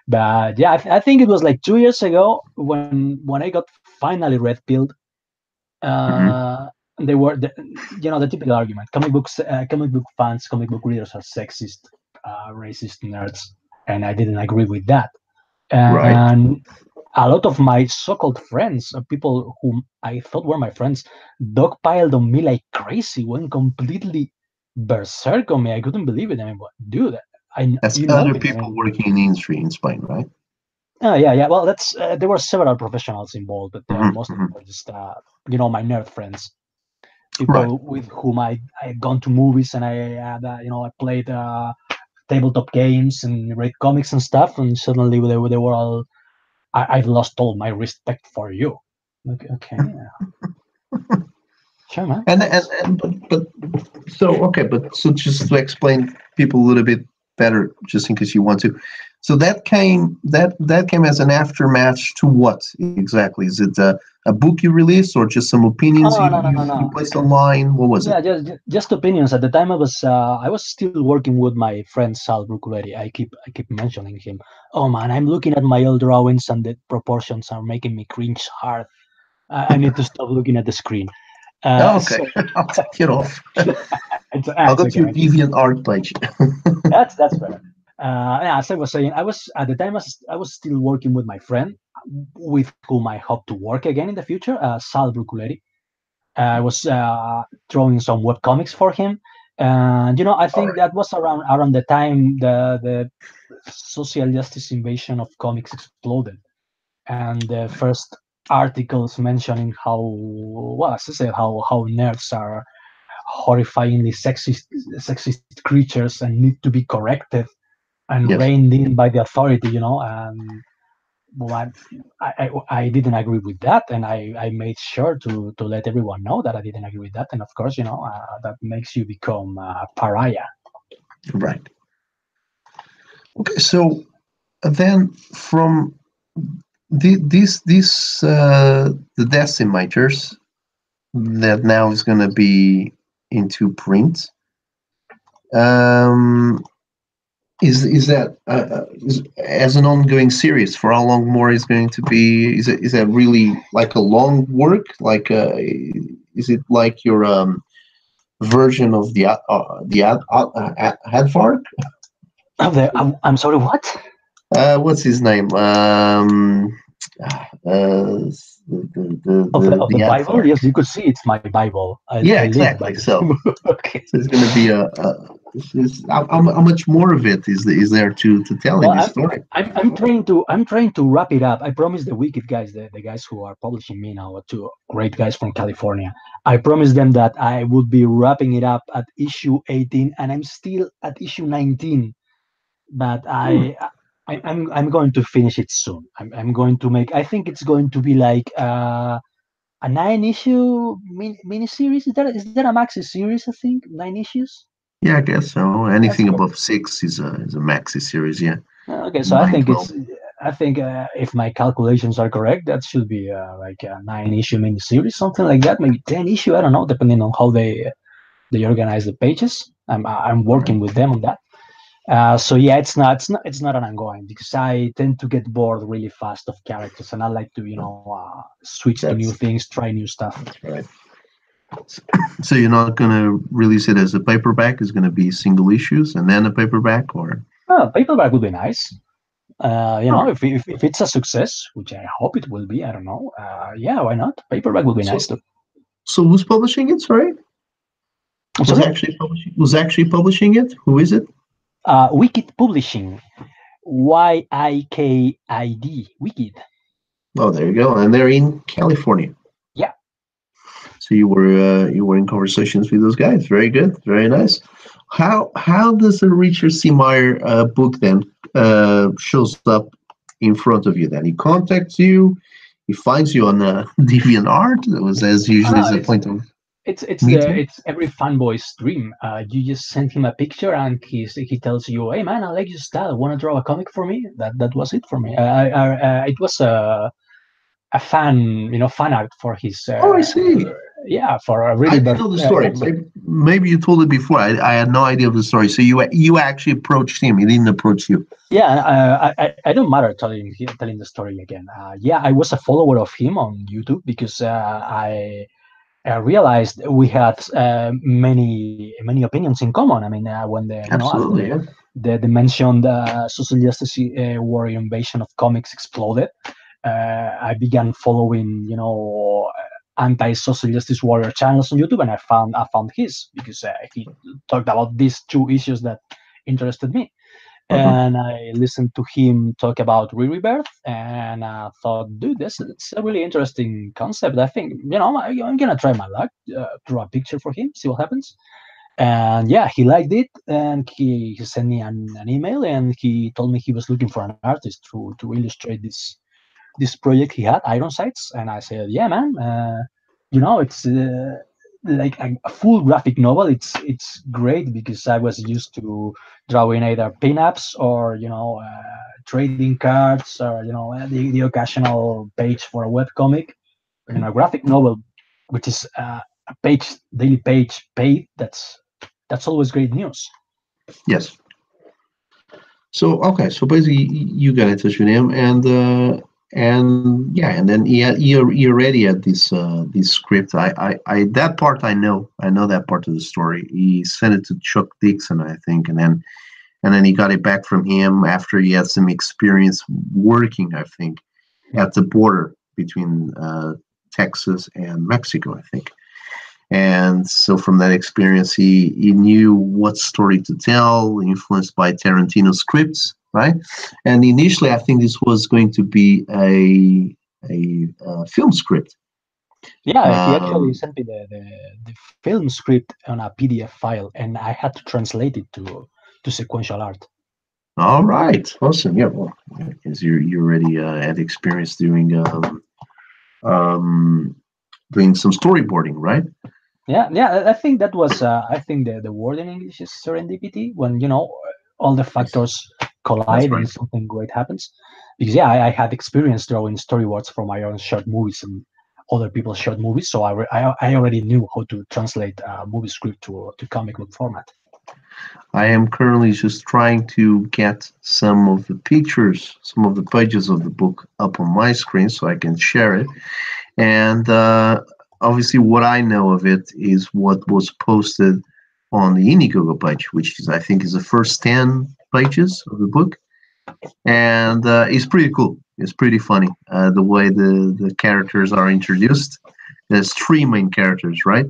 [SPEAKER 2] But yeah, I think it was like 2 years ago when I got finally red pilled.
[SPEAKER 1] hmm
[SPEAKER 2] Uh, they were the typical argument: comic book fans, comic book readers are sexist, racist nerds, and I didn't agree with that.
[SPEAKER 1] right.
[SPEAKER 2] And a lot of my so-called friends, people whom I thought were my friends, dogpiled on me like crazy, went completely berserk on me. I couldn't believe it. I mean, what, dude,
[SPEAKER 1] That's
[SPEAKER 2] you know
[SPEAKER 1] other
[SPEAKER 2] me. I
[SPEAKER 1] people
[SPEAKER 2] mean,
[SPEAKER 1] working in the industry in Spain, right?
[SPEAKER 2] yeah. Well, that's there were several professionals involved, but most of them
[SPEAKER 1] Hmm
[SPEAKER 2] were just my nerd friends,
[SPEAKER 1] Right.
[SPEAKER 2] people with whom I gone to movies and I had I played tabletop games and read comics and stuff, and suddenly they were all I've lost all my respect for you. Okay, sure, man, thanks.
[SPEAKER 1] And but so okay, but so just to explain people a little bit better, just in case you want to. So that came as an aftermath to what exactly? Is it a book you released or just some opinions
[SPEAKER 2] Oh
[SPEAKER 1] you
[SPEAKER 2] no no
[SPEAKER 1] you,
[SPEAKER 2] no
[SPEAKER 1] you
[SPEAKER 2] no.
[SPEAKER 1] placed online? What was it?
[SPEAKER 2] Yeah, just opinions. At the time, I was still working with my friend Sal Bruculeri. I keep mentioning him. Oh man, I'm looking at my old drawings and the proportions are making me cringe hard. I need to stop looking at the screen.
[SPEAKER 1] Oh, okay,
[SPEAKER 2] So
[SPEAKER 1] I'll take it off. I'll
[SPEAKER 2] it's
[SPEAKER 1] go to
[SPEAKER 2] okay.
[SPEAKER 1] your deviant art page.
[SPEAKER 2] That's better. Yeah, as I was saying, I was at the time I was still working with my friend, with whom I hope to work again in the future, Sal Bruculeri. I was drawing some web comics for him, and I
[SPEAKER 1] All
[SPEAKER 2] think
[SPEAKER 1] right.
[SPEAKER 2] that was around the time the social justice invasion of comics exploded, and the first articles mentioning as I said, how nerds are horrifyingly sexist creatures and need to be corrected and
[SPEAKER 1] Yes.
[SPEAKER 2] reined in by the authority, and well, I didn't agree with that, and I made sure to let everyone know that I didn't agree with that, and of course, that makes you become a pariah.
[SPEAKER 1] Right. Okay, so then from the Decimators that now is going to be into print. Um, is that as an ongoing series? For how long more is going to be? Is that really like a long work? Like, is it like your version of the Advark?
[SPEAKER 2] I'm sorry, what?
[SPEAKER 1] What's his name?
[SPEAKER 2] Of the
[SPEAKER 1] The
[SPEAKER 2] Bible?
[SPEAKER 1] Advark.
[SPEAKER 2] Yes, you could see it's my Bible. I
[SPEAKER 1] Yeah,
[SPEAKER 2] live by
[SPEAKER 1] exactly.
[SPEAKER 2] this
[SPEAKER 1] So,
[SPEAKER 2] book.
[SPEAKER 1] so it's going to be how much more of it is there to tell in
[SPEAKER 2] Well,
[SPEAKER 1] this story?
[SPEAKER 2] I'm trying to wrap it up. I promised the Wicked guys, the guys who are publishing me now, two great guys from California. I promised them that I would be wrapping it up at issue 18, and I'm still at issue 19. But
[SPEAKER 1] Hmm.
[SPEAKER 2] I'm going to finish it soon. I'm going to make. I think it's going to be like a 9 issue mini series. Is that a maxi series? I think 9 issues.
[SPEAKER 1] Yeah, I guess so.
[SPEAKER 2] That's
[SPEAKER 1] Anything above six is a maxi series. Yeah,
[SPEAKER 2] okay. So I
[SPEAKER 1] nine,
[SPEAKER 2] think
[SPEAKER 1] 12.
[SPEAKER 2] if my calculations are correct, that should be like a 9 issue mini series, something like that. Maybe 10 issue. I don't know, depending on how they organize the pages. I'm
[SPEAKER 1] All right.
[SPEAKER 2] working with them on that. So yeah, it's not an ongoing because I tend to get bored really fast of characters, and I like to switch to new
[SPEAKER 1] That's
[SPEAKER 2] things, try new stuff.
[SPEAKER 1] that's right. So you're not gonna release it as a paperback. It's gonna be single issues and then a paperback, or
[SPEAKER 2] Oh, paperback would be nice.
[SPEAKER 1] all right.
[SPEAKER 2] If it's a success, which I hope it will be, I don't know. Yeah, why not? Paperback would be
[SPEAKER 1] So
[SPEAKER 2] nice too.
[SPEAKER 1] so who's publishing it? Sorry,
[SPEAKER 2] I'm
[SPEAKER 1] who's
[SPEAKER 2] sorry.
[SPEAKER 1] actually publishing? Who's actually publishing it? Who is it?
[SPEAKER 2] Wicked Publishing, Yikid, Wicked.
[SPEAKER 1] Oh, there you go. And they're in California.
[SPEAKER 2] Yeah,
[SPEAKER 1] So you were in conversations with those guys. Very good. Very nice. How does a Richard C. Meyer book then shows up in front of you? Then he contacts you. He finds you on DeviantArt. That was as usually is a
[SPEAKER 2] it's
[SPEAKER 1] point of meeting.
[SPEAKER 2] it's every fanboy's dream. You just send him a picture and he tells you, "Hey man, I like your style. Want to draw a comic for me?" That was it for me. It was fan art for his
[SPEAKER 1] Oh, I see.
[SPEAKER 2] yeah, for a
[SPEAKER 1] I
[SPEAKER 2] really
[SPEAKER 1] didn't know the story.
[SPEAKER 2] birthday.
[SPEAKER 1] Maybe you told it before. I had no idea of the story. So you actually approached him. He didn't approach you.
[SPEAKER 2] Yeah, I don't matter telling the story again. Yeah, I was a follower of him on YouTube because I realized we had many opinions in common. I mean, when after
[SPEAKER 1] Absolutely. Yeah.
[SPEAKER 2] the mentioned social justice warrior invasion of comics exploded, I began following anti-social justice warrior channels on YouTube, and I found his because he talked about these two issues that interested me,
[SPEAKER 1] Uh-huh.
[SPEAKER 2] and I listened to him talk about rebirth, and I thought, dude, it's a really interesting concept. I think I'm gonna try my luck, draw a picture for him, see what happens. And yeah, he liked it, and he sent me an email, and he told me he was looking for an artist to illustrate this project he had, Iron Sights, and I said, yeah, man, it's like a full graphic novel. It's great because I was used to drawing either pinups or trading cards or the occasional page for a web comic. A graphic novel, which is a daily page paid. That's always great news.
[SPEAKER 1] Yes. So okay, so basically you got in touch with him, and yeah, and then he already had this script. I that part I know that part of the story. He sent it to Chuck Dixon, I think, and then he got it back from him after he had some experience working, I think, at the border between Texas and Mexico, I think. And so from that experience, he knew what story to tell, influenced by Tarantino's scripts, right? And initially, I think this was going to be a film script.
[SPEAKER 2] Yeah, he actually
[SPEAKER 1] Um,
[SPEAKER 2] sent me the film script on a PDF file, and I had to translate it to sequential art.
[SPEAKER 1] all right, awesome. Yeah, well, because you already had experience um, doing some storyboarding, right?
[SPEAKER 2] Yeah. I think that was I think the word in English is serendipity when all the
[SPEAKER 1] Yes.
[SPEAKER 2] factors collide
[SPEAKER 1] That's
[SPEAKER 2] and
[SPEAKER 1] right.
[SPEAKER 2] something great happens. Because yeah, I had experience drawing storyboards for my own short movies and other people's short movies, so I already knew how to translate a movie script to comic book format.
[SPEAKER 1] I am currently just trying to get some of the pictures, some of the pages of the book up on my screen so I can share it. And obviously, what I know of it is what was posted on the Indiegogo page, which is, I think, is the first 10 pages of the book. And it's pretty cool. It's pretty funny the way the characters are introduced. There's three main characters, right?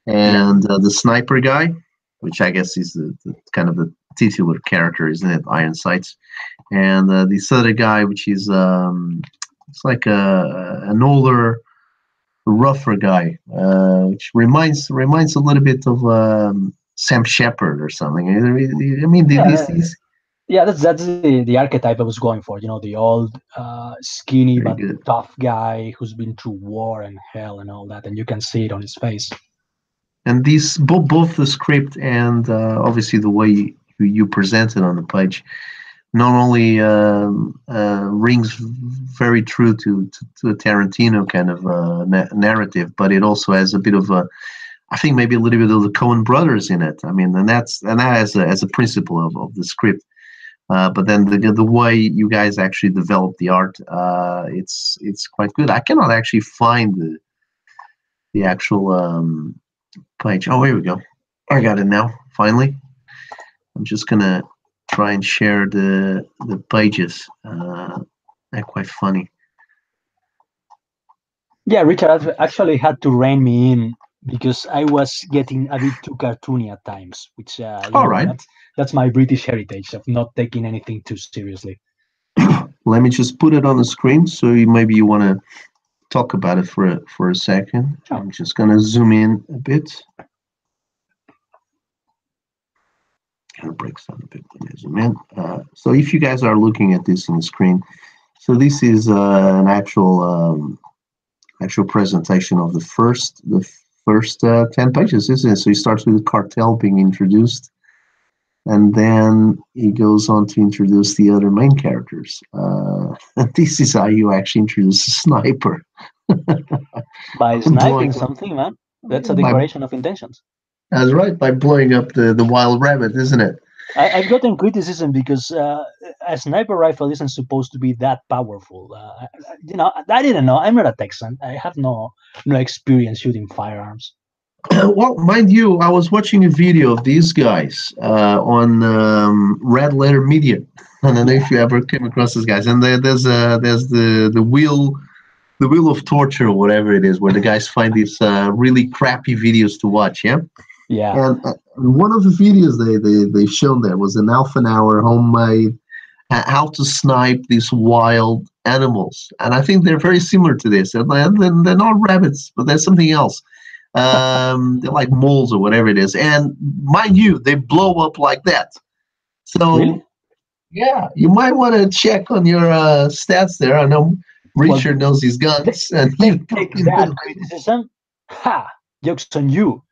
[SPEAKER 2] Yeah,
[SPEAKER 1] And the sniper guy, which I guess is the kind of the titular character, isn't it? Iron Sights. And this other guy, which is it's like an older, rougher guy, which reminds a little bit of Sam Shepard or something. I mean,
[SPEAKER 2] yeah,
[SPEAKER 1] these
[SPEAKER 2] yeah. That's the archetype I was going for. The old, skinny
[SPEAKER 1] very
[SPEAKER 2] but
[SPEAKER 1] good.
[SPEAKER 2] tough guy who's been through war and hell and all that, and you can see it on his face.
[SPEAKER 1] And these both the script and obviously the way you present it on the page not only rings very true to a Tarantino kind of narrative, but it also has a bit of a, I think maybe a little bit of the Coen brothers in it. I mean, and that as a principle of the script. But then the way you guys actually develop the art, it's quite good. I cannot actually find the actual page. Oh, here we go. I got it now. Finally, I'm just gonna try and share the pages. They're quite funny.
[SPEAKER 2] Yeah, Richard actually had to rein me in because I was getting a bit too cartoony at times, which
[SPEAKER 1] All right.
[SPEAKER 2] that's my British heritage of not taking anything too seriously.
[SPEAKER 1] Let me just put it on the screen so maybe you want to talk about it for a second.
[SPEAKER 2] Sure.
[SPEAKER 1] I'm just gonna zoom in a bit. Kind of breaks down a bit when I zoom in. So if you guys are looking at this on the screen, so this is an actual presentation of the first 10 pages, isn't it? So he starts with the cartel being introduced, and then he goes on to introduce the other main characters. This is how you actually introduce a sniper.
[SPEAKER 2] By sniping
[SPEAKER 1] blowing
[SPEAKER 2] something, man, that's a
[SPEAKER 1] by
[SPEAKER 2] declaration of intentions.
[SPEAKER 1] That's right, by blowing up the wild rabbit, isn't it?
[SPEAKER 2] I've gotten criticism because a sniper rifle isn't supposed to be that powerful. I didn't know. I'm not a Texan. I have no experience shooting firearms.
[SPEAKER 1] Well, mind you, I was watching a video of these guys on Red Letter Media. I don't know
[SPEAKER 2] Yeah,
[SPEAKER 1] if you ever came across these guys. And there's the wheel of torture or whatever it is, where the guys find these really crappy videos to watch. Yeah.
[SPEAKER 2] yeah.
[SPEAKER 1] And one of the videos they shown there was an half an hour homemade how to snipe these wild animals, and I think they're very similar to this. And they're not rabbits, but there's something else. They're like moles or whatever it is, and mind you, they blow up like that.
[SPEAKER 2] Really?
[SPEAKER 1] So yeah, you might want to check on your stats there. I know
[SPEAKER 2] Well,
[SPEAKER 1] Richard knows his guns, and you
[SPEAKER 2] take
[SPEAKER 1] probably
[SPEAKER 2] that
[SPEAKER 1] know.
[SPEAKER 2] criticism. Ha! Jokes on you.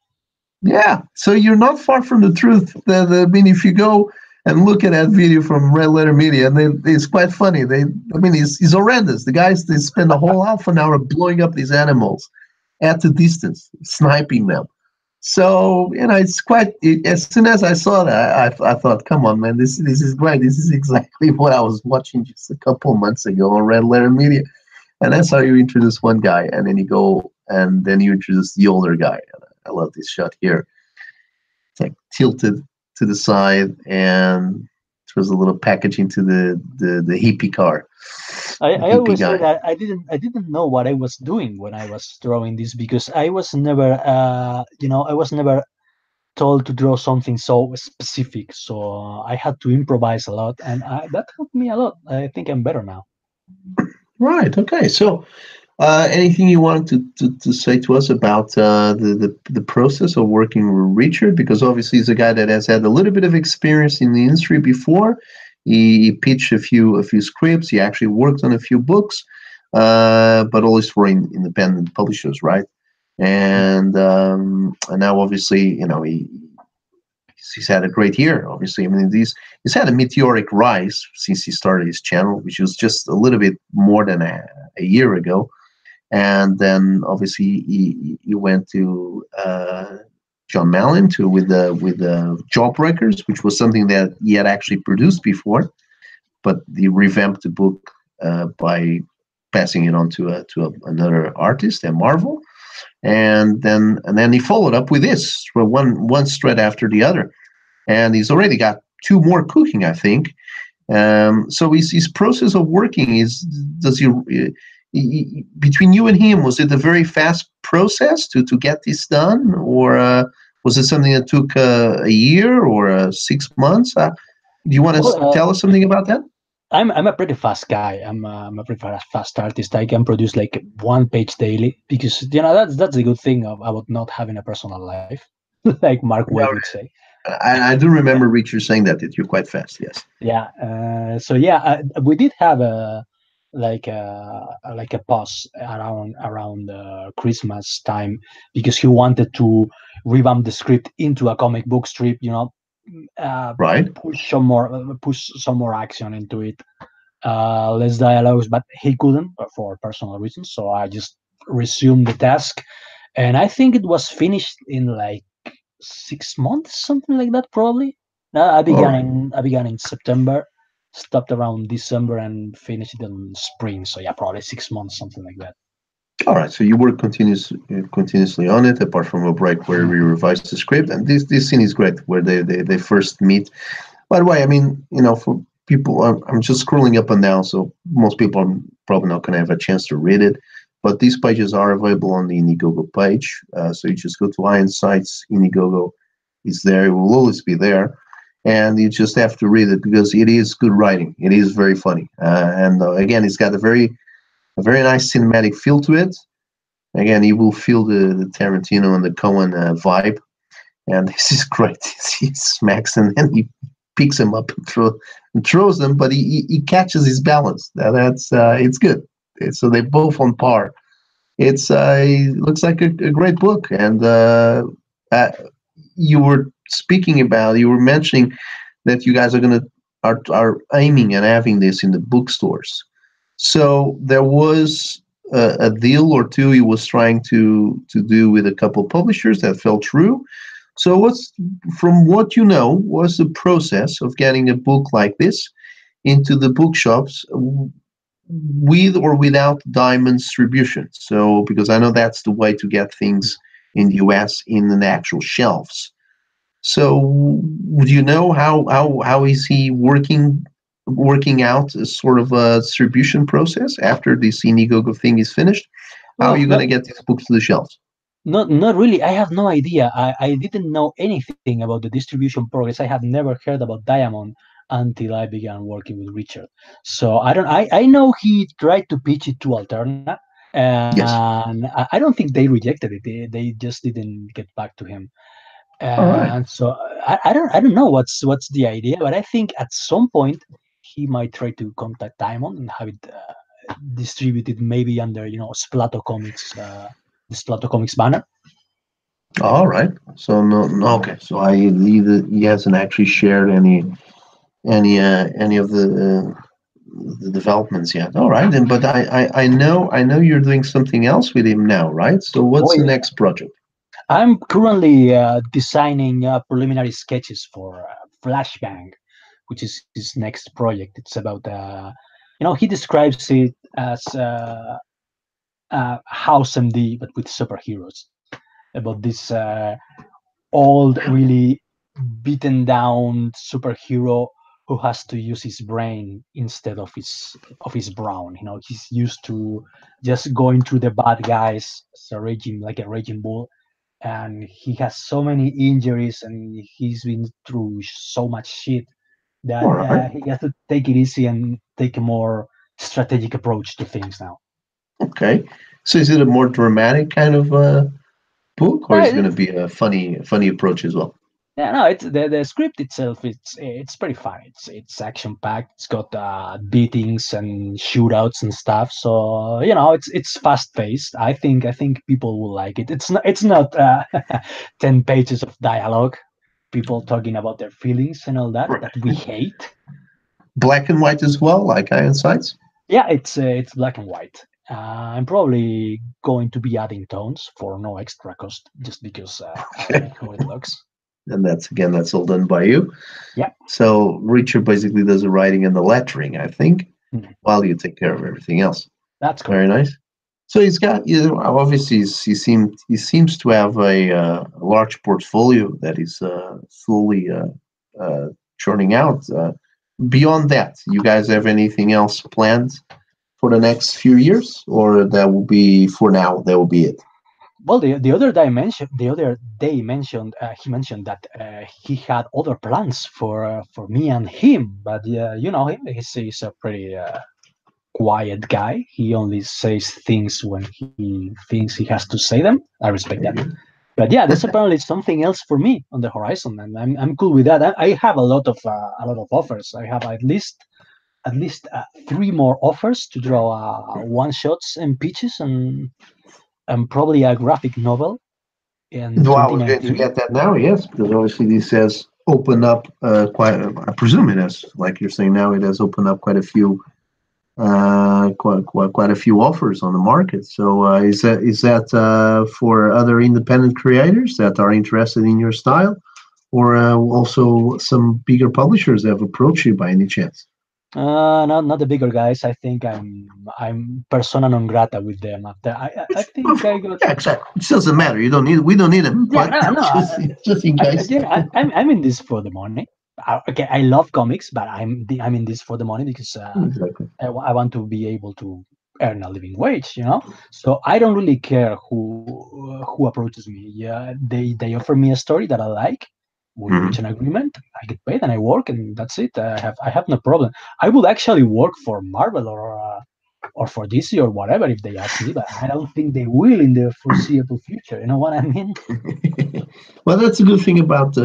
[SPEAKER 1] Yeah, so you're not far from the truth. I mean, if you go and look at that video from Red Letter Media, and it's quite funny. I mean, it's horrendous. The guys they spend a whole half an hour blowing up these animals at a distance, sniping them. So it's quite. As soon as I saw that, I thought, come on, man, this is great. This is exactly what I was watching just a couple of months ago on Red Letter Media. And that's how you introduce one guy, and then you go, and then you introduce the older guy. I love this shot here. It's like tilted to the side, and there's a little packaging to the hippie car, the
[SPEAKER 2] I
[SPEAKER 1] hippie
[SPEAKER 2] always say
[SPEAKER 1] guy.
[SPEAKER 2] that I didn't know what I was doing when I was drawing this because I was never I was never told to draw something so specific. So I had to improvise a lot, and that helped me a lot. I think I'm better now.
[SPEAKER 1] Right. Okay. So, anything you wanted to say to us about the process of working with Richard? Because obviously he's a guy that has had a little bit of experience in the industry before. He pitched a few scripts. He actually worked on a few books, but always for independent publishers, right? And now obviously he's he's had a great year. Obviously, I mean, he's had a meteoric rise since he started his channel, which was just a little bit more than a year ago. And then obviously he went to John Mallon to with the Jawbreakers, which was something that he had actually produced before, but he revamped the book by passing it on to another artist at Marvel, and then he followed up with this one straight after the other, and he's already got two more cooking, I think. So his process of working is, does he between you and him, was it a very fast process to get this done, or was it something that took a year or 6 months? Do you want to
[SPEAKER 2] Well,
[SPEAKER 1] tell us something about that?
[SPEAKER 2] I'm a pretty fast guy. I'm a pretty fast artist. I can produce like one page daily because that's the good thing about not having a personal life, like Mark Waid
[SPEAKER 1] No,
[SPEAKER 2] would say.
[SPEAKER 1] I do remember Richard saying that you're quite fast. Yes.
[SPEAKER 2] Yeah. So yeah, we did have a pause around Christmas time because he wanted to revamp the script into a comic book strip. Uh,
[SPEAKER 1] Right.
[SPEAKER 2] push some more action into it, less dialogues, but he couldn't for personal reasons. So I just resumed the task, and I think it was finished in like 6 months, something like that, probably.
[SPEAKER 1] All right.
[SPEAKER 2] I began in September, stopped around December, and finished it in spring. So yeah, probably 6 months, something like that.
[SPEAKER 1] All right. So you work continuously on it, apart from a break where we revised the script. And this scene is great, where they first meet. By the way, I mean, for people, I'm just scrolling up and down, so most people are probably not going to have a chance to read it. But these pages are available on the Indiegogo page. So you just go to Iron Sights, Indiegogo is there. It will always be there. And you just have to read it because it is good writing. It is very funny. And again, it's got a very nice cinematic feel to it. Again, you will feel the Tarantino and the Coen vibe. And this is great. He smacks and then he picks him up and throws them, but he catches his balance. That's it's good. So they're both on par. It looks like a great book. And uh, you were mentioning that you guys are aiming and having this in the bookstores. So there was a deal or two he was trying to do with a couple of publishers that fell through. So from what you know, what's the process of getting a book like this into the bookshops with or without diamond distribution? So because I know that's the way to get things in the US in the actual shelves. So would you know how is he working out a sort of a distribution process after this Indiegogo thing is finished? How are
[SPEAKER 2] Well,
[SPEAKER 1] you going to get these books to the shelves?
[SPEAKER 2] not really. I have no idea. I didn't know anything about the distribution progress. I had never heard about Diamond until I began working with Richard. So I don't. I know he tried to pitch it to Alterna,
[SPEAKER 1] Yes.
[SPEAKER 2] and I don't think they rejected it. They just didn't get back to him.
[SPEAKER 1] All right.
[SPEAKER 2] And so I don't know what's the idea, but I think at some point he might try to contact Diamond and have it distributed maybe under Splato Comics, the Splato Comics banner.
[SPEAKER 1] All right. So no, okay. So he hasn't actually shared any of the developments yet. All right. Then, but I know you're doing something else with him now, right? So
[SPEAKER 2] Oh
[SPEAKER 1] what's the
[SPEAKER 2] yeah,
[SPEAKER 1] next project?
[SPEAKER 2] I'm currently designing preliminary sketches for Flashbang, which is his next project. It's about he describes it as House MD, but with superheroes. About this old, really beaten down superhero who has to use his brain instead of his brawn. He's used to just going through the bad guys as a raging like a raging bull, and he has so many injuries and he's been through so much shit that
[SPEAKER 1] All right.
[SPEAKER 2] he has to take it easy and take a more strategic approach to things now.
[SPEAKER 1] Okay. So is it a more dramatic kind of book, or is it going
[SPEAKER 2] Uh,
[SPEAKER 1] to be a funny approach as well?
[SPEAKER 2] Yeah, no, it's the script itself. It's pretty fun. It's action packed. It's got beatings and shootouts and stuff. So it's fast paced. I think people will like it. It's not 10 pages of dialogue. people talking about their feelings and all that
[SPEAKER 1] Right.
[SPEAKER 2] that we hate.
[SPEAKER 1] Black and white as well, like Iron Sights.
[SPEAKER 2] Yeah, it's black and white. I'm probably going to be adding tones for no extra cost, just because I like how it looks.
[SPEAKER 1] And that's all done by you.
[SPEAKER 2] Yeah,
[SPEAKER 1] So Richard basically does the writing and the lettering, I think,
[SPEAKER 2] mhm,
[SPEAKER 1] while you take care of everything else.
[SPEAKER 2] that's
[SPEAKER 1] Very
[SPEAKER 2] correct.
[SPEAKER 1] nice. So he's got, obviously he seems to have a large portfolio that is slowly churning out. Beyond that, you guys have anything else planned for the next few years, or that will be for now? That will be it.
[SPEAKER 2] Well, the other day mentioned he mentioned that he had other plans for me and him, but you know him. He's a pretty quiet guy. He only says things when he thinks he has to say them. I respect that.
[SPEAKER 1] Very good.
[SPEAKER 2] But yeah, there's apparently something else for me on the horizon, and I'm cool with that. I have a lot of offers. I have at least three more offers to draw one shots and pitches, and probably a graphic novel in
[SPEAKER 1] Well, I was going to
[SPEAKER 2] 2019.
[SPEAKER 1] get that now, yes, because obviously this has opened up quite. I presume it has, like you're saying now, it has opened up quite a few offers on the market. So is that for other independent creators that are interested in your style, or also some bigger publishers that have approached you by any chance?
[SPEAKER 2] Not the bigger guys. I think I'm persona non grata with them. After I
[SPEAKER 1] It's,
[SPEAKER 2] think I got.
[SPEAKER 1] yeah, exactly. It doesn't matter. You don't need. We don't need them,
[SPEAKER 2] Yeah,
[SPEAKER 1] but
[SPEAKER 2] no, no.
[SPEAKER 1] just in case.
[SPEAKER 2] Yeah, I'm in this for the money. Okay, I love comics, but I'm in this for the money because
[SPEAKER 1] Exactly.
[SPEAKER 2] I want to be able to earn a living wage, you know. So I don't really care who approaches me. Yeah, they offer me a story that I like. We reach
[SPEAKER 1] Mhm.
[SPEAKER 2] an agreement. I get paid and I work, and that's it. I have no problem. I would actually work for Marvel or for DC or whatever if they ask me, but I don't think they will in the foreseeable future. You know what I mean?
[SPEAKER 1] Well, that's a good thing about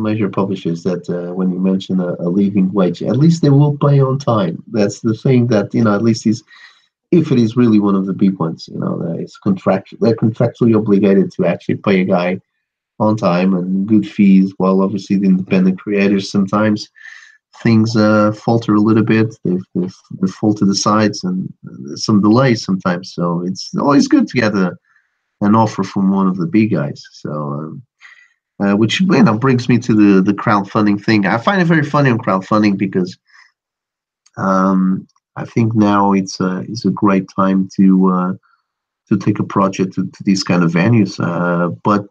[SPEAKER 1] major publishers that when you mention a living wage, at least they will pay on time. That's the thing that at least is if it is really one of the big ones. That it's they're contractually obligated to actually pay a guy on time and good fees. While obviously the independent creators sometimes things falter a little bit. They fall to the sides and there's some delays sometimes. So it's always good to get an offer from one of the big guys. So. Which brings me to the crowdfunding thing. I find it very funny on crowdfunding because I think now it's a great time to take a project to these kind of venues. But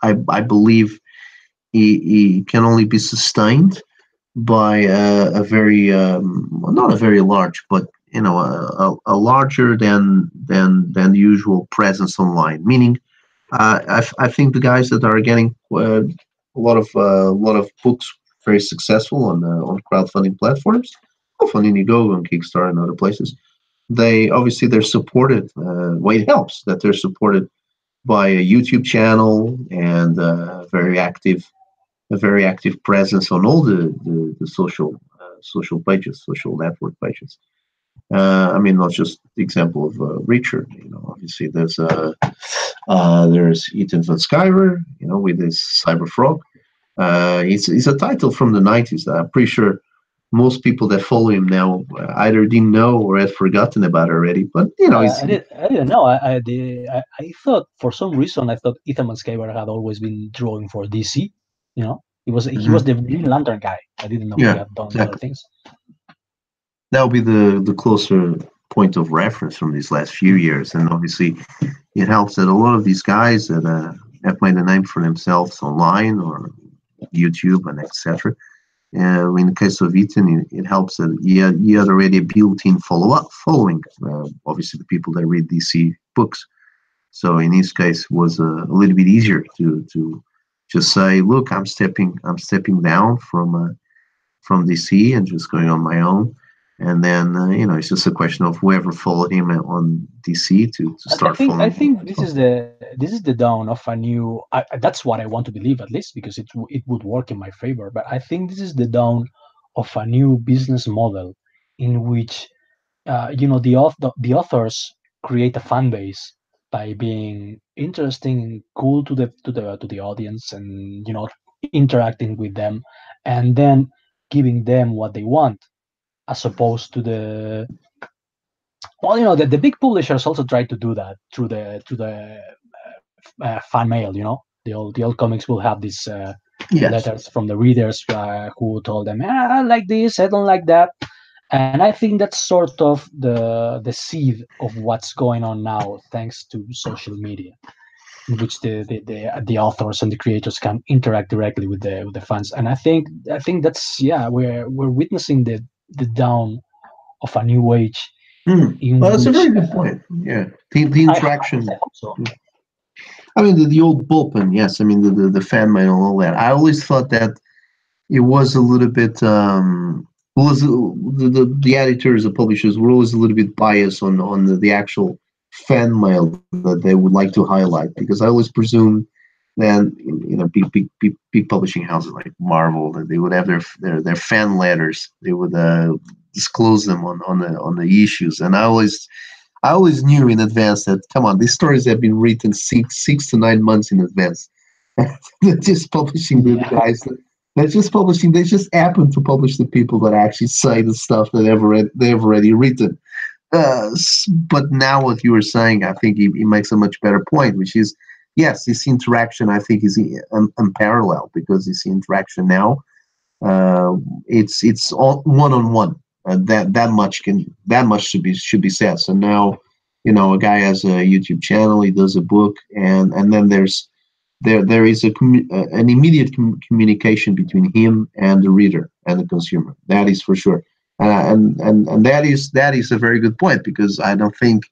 [SPEAKER 1] I believe he can only be sustained by a very not a very large, but a larger than the usual presence online. Meaning, I think the guys that are getting a lot of books very successful on crowdfunding platforms, both on Indiegogo and Kickstarter and other places. They're supported. Well, it helps that they're supported by a YouTube channel and a very active presence on all the social pages, social network pages. I mean, not just the example of Richard. Obviously there's Ethan Van Sciver, with his Cyber Frog. It's a title from the 90s that I'm pretty sure most people that follow him now either didn't know or had forgotten about already. But he's
[SPEAKER 2] I didn't know. I thought for some reason I thought Ethan Scaber had always been drawing for DC. You know, he was
[SPEAKER 1] mhm,
[SPEAKER 2] the Green Lantern guy. I didn't know he
[SPEAKER 1] yeah,
[SPEAKER 2] had done other
[SPEAKER 1] exactly.
[SPEAKER 2] things.
[SPEAKER 1] That'll be the closer point of reference from these last few
[SPEAKER 2] Mm.
[SPEAKER 1] years, and obviously it helps that a lot of these guys that have made a name for themselves online or YouTube and etc. In the case of Ethan, it helps that he had already a built-in following. Obviously, the people that read DC books. So in his case, it was a little bit easier to just say, "Look, I'm stepping down from DC and just going on my own." And then it's just a question of whoever followed him on DC to
[SPEAKER 2] I
[SPEAKER 1] start
[SPEAKER 2] think I
[SPEAKER 1] following him
[SPEAKER 2] think
[SPEAKER 1] as
[SPEAKER 2] this
[SPEAKER 1] well.
[SPEAKER 2] is the dawn of a new. That's what I want to believe, at least, because it would work in my favor. But I think this is the dawn of a new business model in which the authors create a fan base, by being interesting, cool to the audience, and interacting with them, and then giving them what they want, as opposed to the big publishers also try to do that through the fan mail. The old comics will have these
[SPEAKER 1] Yes.
[SPEAKER 2] letters from the readers who told them, I like this, I don't like that. And I think that's sort of the seed of what's going on now, thanks to social media, in which the authors and the creators can interact directly with the fans. And I think that's, yeah, we're witnessing the dawn of a new age in
[SPEAKER 1] Well, that's a
[SPEAKER 2] which
[SPEAKER 1] very good point. Yeah, the
[SPEAKER 2] I
[SPEAKER 1] interaction.
[SPEAKER 2] hope so.
[SPEAKER 1] I mean, the old bullpen. Yes, I mean the fan mail and all that. I always thought that it was a little bit. Was the editors, the publishers were always a little bit biased on the actual fan mail that they would like to highlight, because I always presumed that big publishing houses like Marvel, that they would have their fan letters. They would disclose them on the issues, and I always knew in advance that, come on, these stories have been written 6 to 9 months in advance. They're just publishing the
[SPEAKER 2] Yeah,
[SPEAKER 1] guys. They're just publishing. They just happen to publish the people that actually say the stuff that they've already written. But now what you were saying, I think he makes a much better point, which is, yes, this interaction, I think, is unparalleled, because this interaction now, uh, it's all one on one. That much should be said. So now, a guy has a YouTube channel. He does a book, and then there is an immediate communication between him and the reader and the consumer. That is for sure. And that is a very good point, because I don't think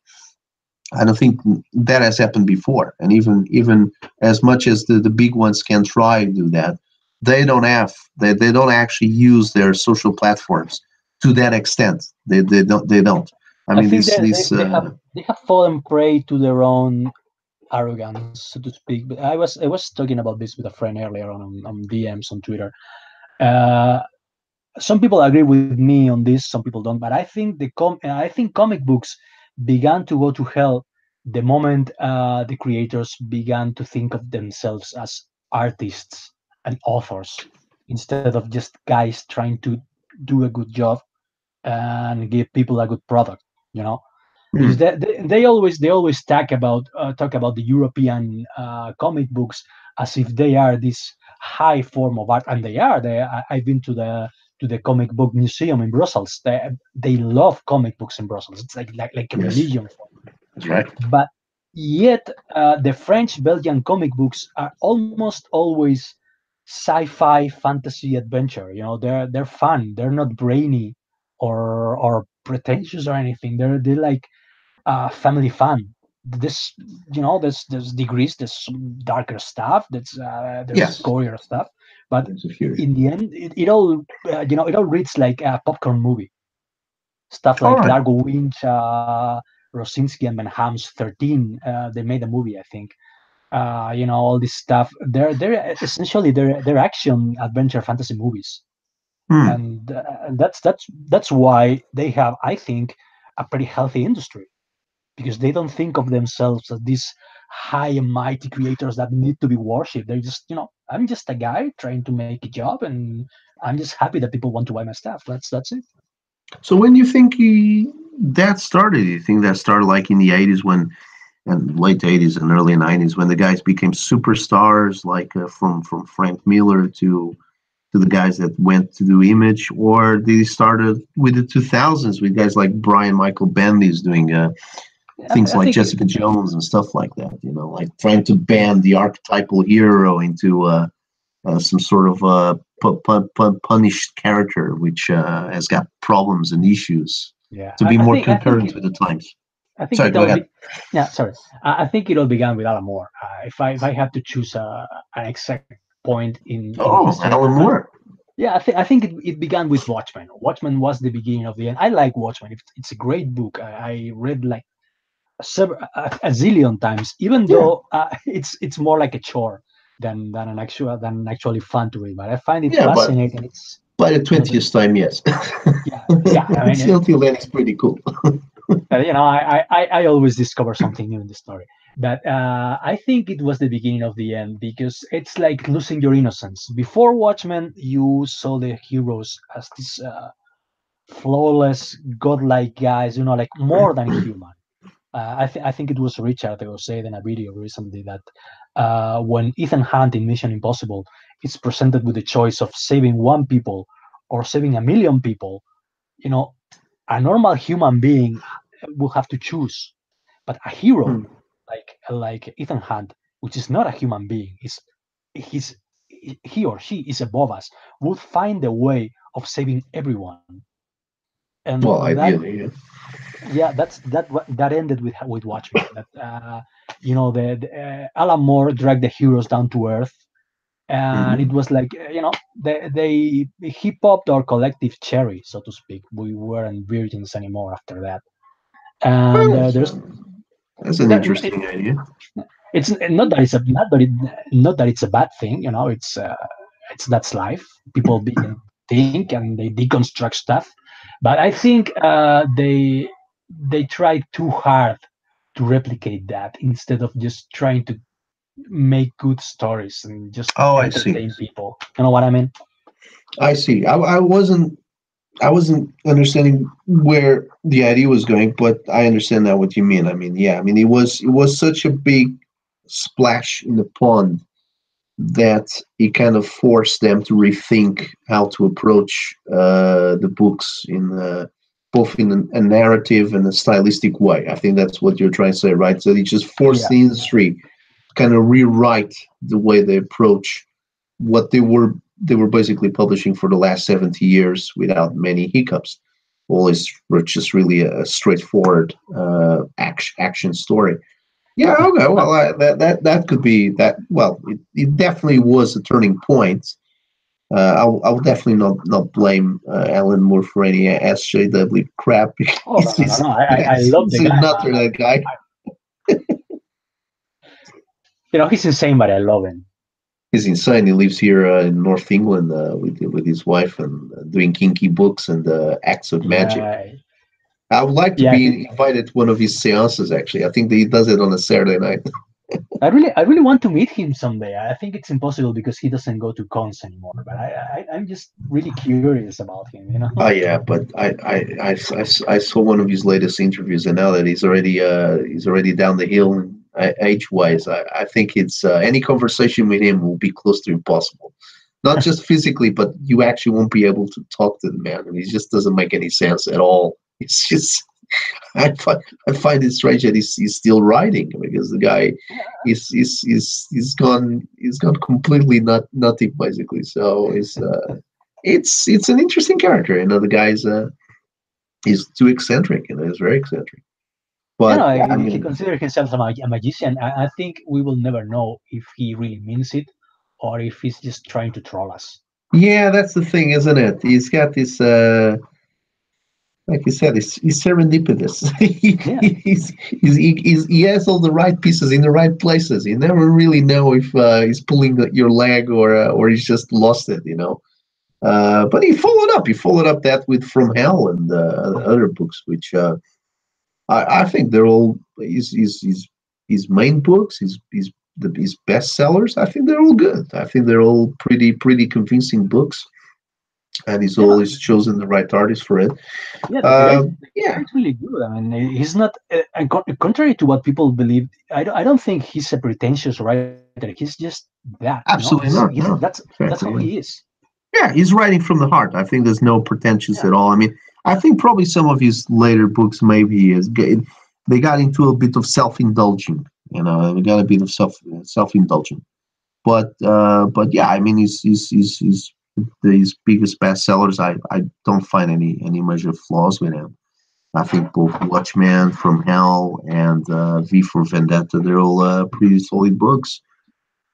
[SPEAKER 1] that has happened before. And even as much as the big ones can try to do that, they don't actually use their social platforms to that extent. They don't. I
[SPEAKER 2] I
[SPEAKER 1] mean,
[SPEAKER 2] think
[SPEAKER 1] this
[SPEAKER 2] that they,
[SPEAKER 1] this
[SPEAKER 2] they have they have fallen prey to their own arrogance, so to speak. But I was talking about this with a friend earlier on DMs on Twitter. Uh, some people agree with me on this, some people don't. But I think comic books began to go to hell the moment the creators began to think of themselves as artists and authors, instead of just guys trying to do a good job and give people a good product. You know, because
[SPEAKER 1] hmm,
[SPEAKER 2] they always talk about the European comic books as if they are this high form of art, and they are. I've been to the comic book museum in Brussels. They love comic books in Brussels. It's like a
[SPEAKER 1] yes,
[SPEAKER 2] religion for them.
[SPEAKER 1] that's right.
[SPEAKER 2] But yet, the French Belgian comic books are almost always sci-fi, fantasy, adventure. They're fun. They're not brainy or pretentious or anything. They're like family fun. This, there's degrees, there's some darker stuff, there's
[SPEAKER 1] Yes,
[SPEAKER 2] gorier stuff, but
[SPEAKER 1] there's a few.
[SPEAKER 2] in the end, it all reads like a popcorn movie. Stuff
[SPEAKER 1] All
[SPEAKER 2] like
[SPEAKER 1] right.
[SPEAKER 2] Largo Winch, Rosinski, and Van Ham's 13. They made a movie, I think. All this stuff. They're essentially they're action adventure fantasy movies,
[SPEAKER 1] Hmm.
[SPEAKER 2] and that's why they have, I think, a pretty healthy industry, because they don't think of themselves as these high and mighty creators that need to be worshipped. They're just, I'm just a guy trying to make a job, and I'm just happy that people want to buy my stuff. That's it.
[SPEAKER 1] So when do you think that started? Do you think that started like in the '80s, and late '80s and early '90s, when the guys became superstars, like from Frank Miller to the guys that went to do Image, or they started with the 2000s with guys like Brian Michael Bendis doing things
[SPEAKER 2] I
[SPEAKER 1] like
[SPEAKER 2] think
[SPEAKER 1] Jessica Jones and stuff like that? Like trying to bend the archetypal hero into some sort of punished character, which has got problems and issues,
[SPEAKER 2] yeah.
[SPEAKER 1] to be
[SPEAKER 2] I
[SPEAKER 1] more
[SPEAKER 2] think I think
[SPEAKER 1] concurrent with the times.
[SPEAKER 2] I think
[SPEAKER 1] Sorry,
[SPEAKER 2] it
[SPEAKER 1] go
[SPEAKER 2] all
[SPEAKER 1] ahead.
[SPEAKER 2] be yeah. Sorry, I think it all began with Alan Moore. If I had to choose an exact point in
[SPEAKER 1] Oh,
[SPEAKER 2] history,
[SPEAKER 1] Alan Moore.
[SPEAKER 2] yeah, I think it began with Watchmen. Watchmen was the beginning of the end. I like Watchmen. It's a great book. I read like a zillion times, even
[SPEAKER 1] Yeah,
[SPEAKER 2] though it's more like a chore than actually fun to read. But I find it
[SPEAKER 1] yeah, but
[SPEAKER 2] fascinating. It's
[SPEAKER 1] by the
[SPEAKER 2] you know the
[SPEAKER 1] 20th time, yes.
[SPEAKER 2] yeah. I mean,
[SPEAKER 1] Until then, it's pretty cool.
[SPEAKER 2] I always discover something new in the story. But I think it was the beginning of the end because it's like losing your innocence. Before Watchmen, you saw the heroes as these flawless, godlike guys, like more than human. I think it was Richard who said in a video recently that when Ethan Hunt in Mission Impossible is presented with the choice of saving one people or saving a million people, you know, a normal human being will have to choose. But a hero
[SPEAKER 1] Hmm.
[SPEAKER 2] like Ethan Hunt, which is not a human being, he's he or she is above us, would find a way of saving everyone. And
[SPEAKER 1] Well,
[SPEAKER 2] that
[SPEAKER 1] ideally, yeah.
[SPEAKER 2] yeah, that ended with Watchmen. That Alan Moore dragged the heroes down to earth, and it
[SPEAKER 1] Hmm.
[SPEAKER 2] was like they he popped our collective cherry, so to speak. We weren't virgins anymore after that. And
[SPEAKER 1] Well, that's an
[SPEAKER 2] there,
[SPEAKER 1] interesting idea.
[SPEAKER 2] it's not that it's a bad thing. It's that's life. People think and they deconstruct stuff, but I think they try too hard to replicate that instead of just trying to make good stories and just
[SPEAKER 1] Oh, I see.
[SPEAKER 2] entertain people. You know what I mean?
[SPEAKER 1] I see. I wasn't understanding where the idea was going, but I understand now what you mean. I mean, yeah, I mean it was such a big splash in the pond that it kind of forced them to rethink how to approach the books in both in a narrative and a stylistic way. I think that's what you're trying to say, right? So it just forced
[SPEAKER 2] Yeah,
[SPEAKER 1] the industry to kind of rewrite the way they approach what they were basically publishing for the last 70 years without many hiccups. Always were just really a straightforward action story. Yeah,
[SPEAKER 2] yeah.
[SPEAKER 1] okay.
[SPEAKER 2] No,
[SPEAKER 1] Well, that could be that. Well, it definitely was a turning point. I'll definitely not blame Alan Moore for any SJW crap.
[SPEAKER 2] oh no, no, no, no. I love
[SPEAKER 1] He's
[SPEAKER 2] the
[SPEAKER 1] a
[SPEAKER 2] guy,
[SPEAKER 1] nutter,
[SPEAKER 2] man.
[SPEAKER 1] that guy.
[SPEAKER 2] He's insane, but I love him.
[SPEAKER 1] He's insane. He lives here in North England with his wife and doing kinky books and acts of magic.
[SPEAKER 2] Yeah,
[SPEAKER 1] I would like to
[SPEAKER 2] yeah.
[SPEAKER 1] be invited to one of his seances. Actually, I think that he does it on a Saturday night.
[SPEAKER 2] I really want to meet him someday. I think it's impossible because he doesn't go to cons anymore. But I'm just really curious about him.
[SPEAKER 1] Oh yeah, but I saw one of his latest interviews, and now that he's already down the hill age wise, I think it's any conversation with him will be close to impossible. Not just physically, but you actually won't be able to talk to the man, and he just doesn't make any sense at all. It's just I find it strange that he's still writing because the guy he's gone completely nutty basically. So it's an interesting character. The guy's he's too eccentric. He's very eccentric. But yeah, I
[SPEAKER 2] He
[SPEAKER 1] mean,
[SPEAKER 2] considers himself a magician. I think we will never know if he really means it or if he's just trying to troll us.
[SPEAKER 1] yeah, that's the thing, isn't it? He's got this, like you said, he's serendipitous.
[SPEAKER 2] Yeah,
[SPEAKER 1] He has all the right pieces in the right places. You never really know if he's pulling your leg or he's just lost it. But he followed up. He followed up that with From Hell and other books, which I think they're all his main books, his bestsellers. I think they're all good. I think they're all pretty convincing books, and he's
[SPEAKER 2] you know,
[SPEAKER 1] always chosen the right artist for it.
[SPEAKER 2] yeah, the
[SPEAKER 1] Yeah,
[SPEAKER 2] guy's really good. I mean, he's not contrary to what people believe. I don't think he's a pretentious writer. He's just that.
[SPEAKER 1] absolutely not. No,
[SPEAKER 2] That's how
[SPEAKER 1] exactly.
[SPEAKER 2] he
[SPEAKER 1] Yeah.
[SPEAKER 2] is.
[SPEAKER 1] Yeah, he's writing from the heart. I think there's no pretensions
[SPEAKER 2] Yeah,
[SPEAKER 1] at all. I mean, I think probably some of his later books maybe they got into a bit of self-indulging. They got a bit of self-indulging. But yeah, I mean, his biggest bestsellers. I don't find any major flaws with him. I think both Watchmen from Hell and V for Vendetta, they're all pretty solid books.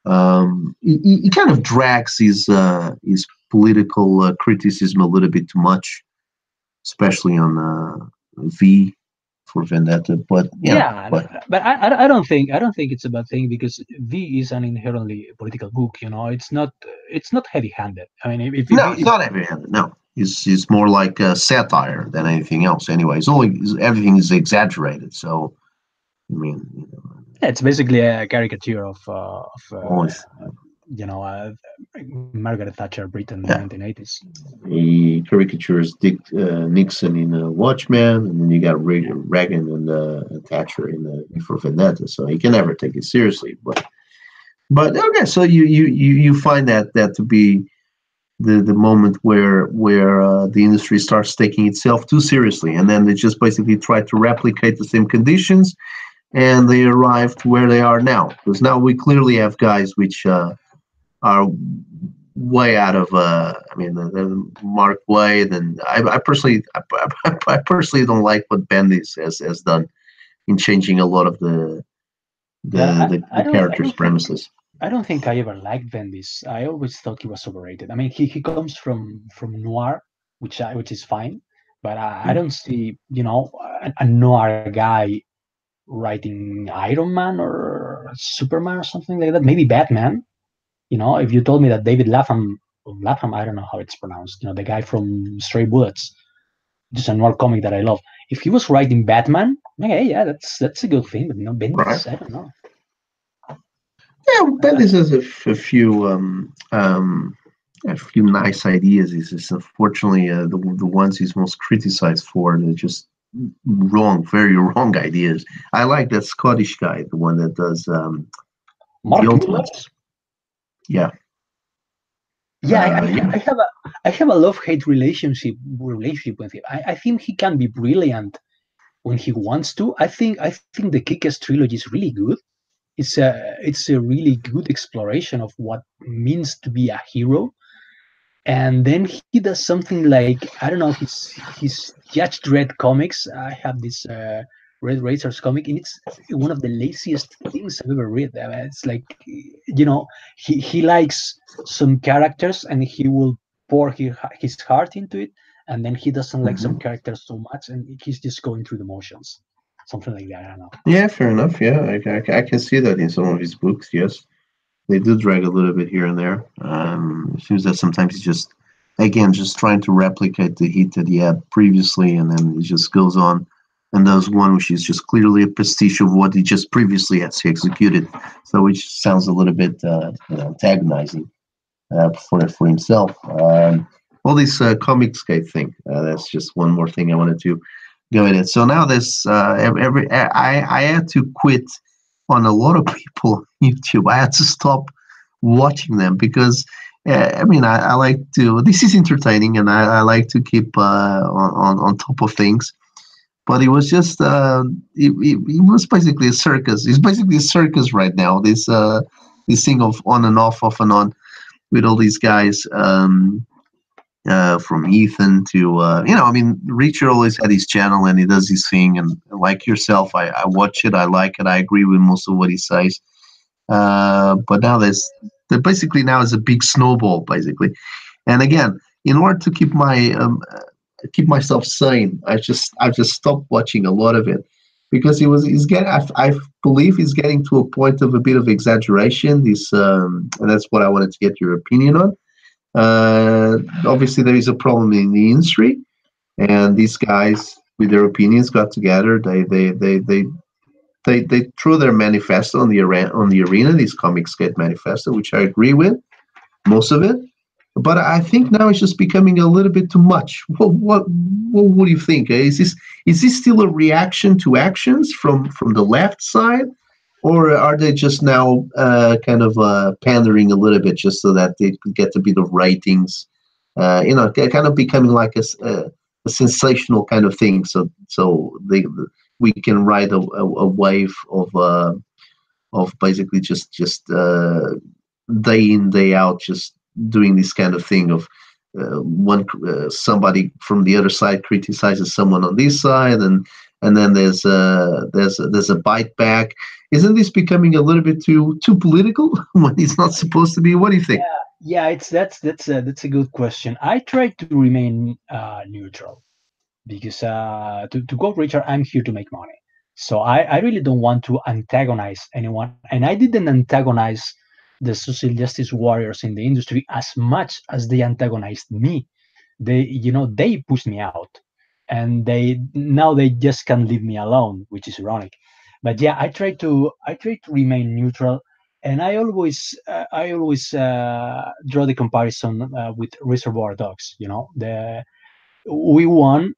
[SPEAKER 1] He kind of drags his political criticism a little bit too much, especially on V for Vendetta. But yeah,
[SPEAKER 2] yeah,
[SPEAKER 1] but
[SPEAKER 2] but I don't think it's a bad thing because V is an inherently political book. It's not heavy-handed. I mean,
[SPEAKER 1] no, it's not heavy-handed. No, it's more like satire than anything else. Anyway, everything is exaggerated. So I mean,
[SPEAKER 2] it's basically a caricature of
[SPEAKER 1] Always,
[SPEAKER 2] you know, Margaret Thatcher, Britain,
[SPEAKER 1] yeah.
[SPEAKER 2] 1980s.
[SPEAKER 1] He caricatures Dick Nixon in Watchmen, and then you got Reagan and Thatcher in for Vendetta. So he can never take it seriously. But okay, so you find that to be the moment where the industry starts taking itself too seriously, and then they just basically try to replicate the same conditions, and they arrive to where they are now. Because now we clearly have guys which are way out of. I mean, Mark Waid, and I personally don't like what Bendis has done in changing a lot of
[SPEAKER 2] Yeah,
[SPEAKER 1] the characters' premises.
[SPEAKER 2] I don't think I ever liked Bendis. I always thought he was overrated. I mean, he comes from noir, which is fine, but I don't see, you know, a noir guy writing Iron Man or Superman or something like that. Maybe Batman. You know, if you told me that David Lapham, I don't know how it's pronounced. You know, the guy from Stray Bullets, just a noir comic that I love. If he was writing Batman, okay, yeah, that's a good thing. But you know,
[SPEAKER 1] Right.
[SPEAKER 2] Bendis, I don't know.
[SPEAKER 1] Yeah,
[SPEAKER 2] Uh,
[SPEAKER 1] Bendis has a few nice ideas. He's just unfortunately the ones he's most criticized for. They're just wrong, very wrong ideas. I like that Scottish guy, the one that does the
[SPEAKER 2] Mark Miller.
[SPEAKER 1] Ultimates. Yeah,
[SPEAKER 2] Yeah,
[SPEAKER 1] yeah.
[SPEAKER 2] I have a love hate relationship with him. I think he can be brilliant when he wants to. I think the Kick-Ass trilogy is really good. It's a really good exploration of what means to be a hero. And then he does something like, I don't know, his Judge Dredd comics. I have this Red Razors comic, and it's one of the laziest things I've ever read. It's like, you know, he likes some characters and he will pour his heart into it, and then he doesn't like some
[SPEAKER 1] Hmm.
[SPEAKER 2] characters so much, and he's just going through the motions, something like that. I don't know.
[SPEAKER 1] Yeah, fair enough. Yeah, I can see that in some of his books. Yes, they do drag a little bit here and there. It seems that sometimes he's just, again, just trying to replicate the hit that he had previously, and then he just goes on and does one which is just clearly a pastiche of what he just previously has executed. So, which sounds a little bit antagonizing for himself. All this Comicscape thing. That's just one more thing I wanted to go in it. So now this I had to quit on a lot of people on YouTube. I had to stop watching them because I mean I like to. This is entertaining, and I like to keep on top of things. But it was just it was basically a circus. It's basically a circus right now. This thing of on and off and on with all these guys. From Ethan to I mean, Richard always had his channel and he does his thing, and like yourself, I watch it, I like it, I agree with most of what he says. But now there basically now is a big snowball basically, and again, in order to keep myself sane, I just stopped watching a lot of it because he's getting I believe he's getting to a point of a bit of exaggeration. And that's what I wanted to get your opinion on. Obviously, there is a problem in the industry, and these guys, with their opinions, got together. They threw their manifesto on the arena. This Comicsgate manifesto, which I agree with most of it, but I think now it's just becoming a little bit too much. What do you think? Is this still a reaction to actions from the left side, or are they just now kind of pandering a little bit just so that they could get a bit of ratings? They're kind of becoming like a sensational kind of thing. We can ride a wave of basically just day in day out just doing this kind of thing of one somebody from the other side criticizes someone on this side, and then there's a bite back. Isn't this becoming a little bit too political when it's not supposed to be? What do you think?
[SPEAKER 2] Yeah, it's that's a good question. I try to remain neutral because to quote Richard, I'm here to make money. So I really don't want to antagonize anyone, and I didn't antagonize the social justice warriors in the industry as much as they antagonized me. They pushed me out, and they just can't leave me alone, which is ironic. But yeah, I try to remain neutral, and I always draw the comparison with Reservoir Dogs. We won,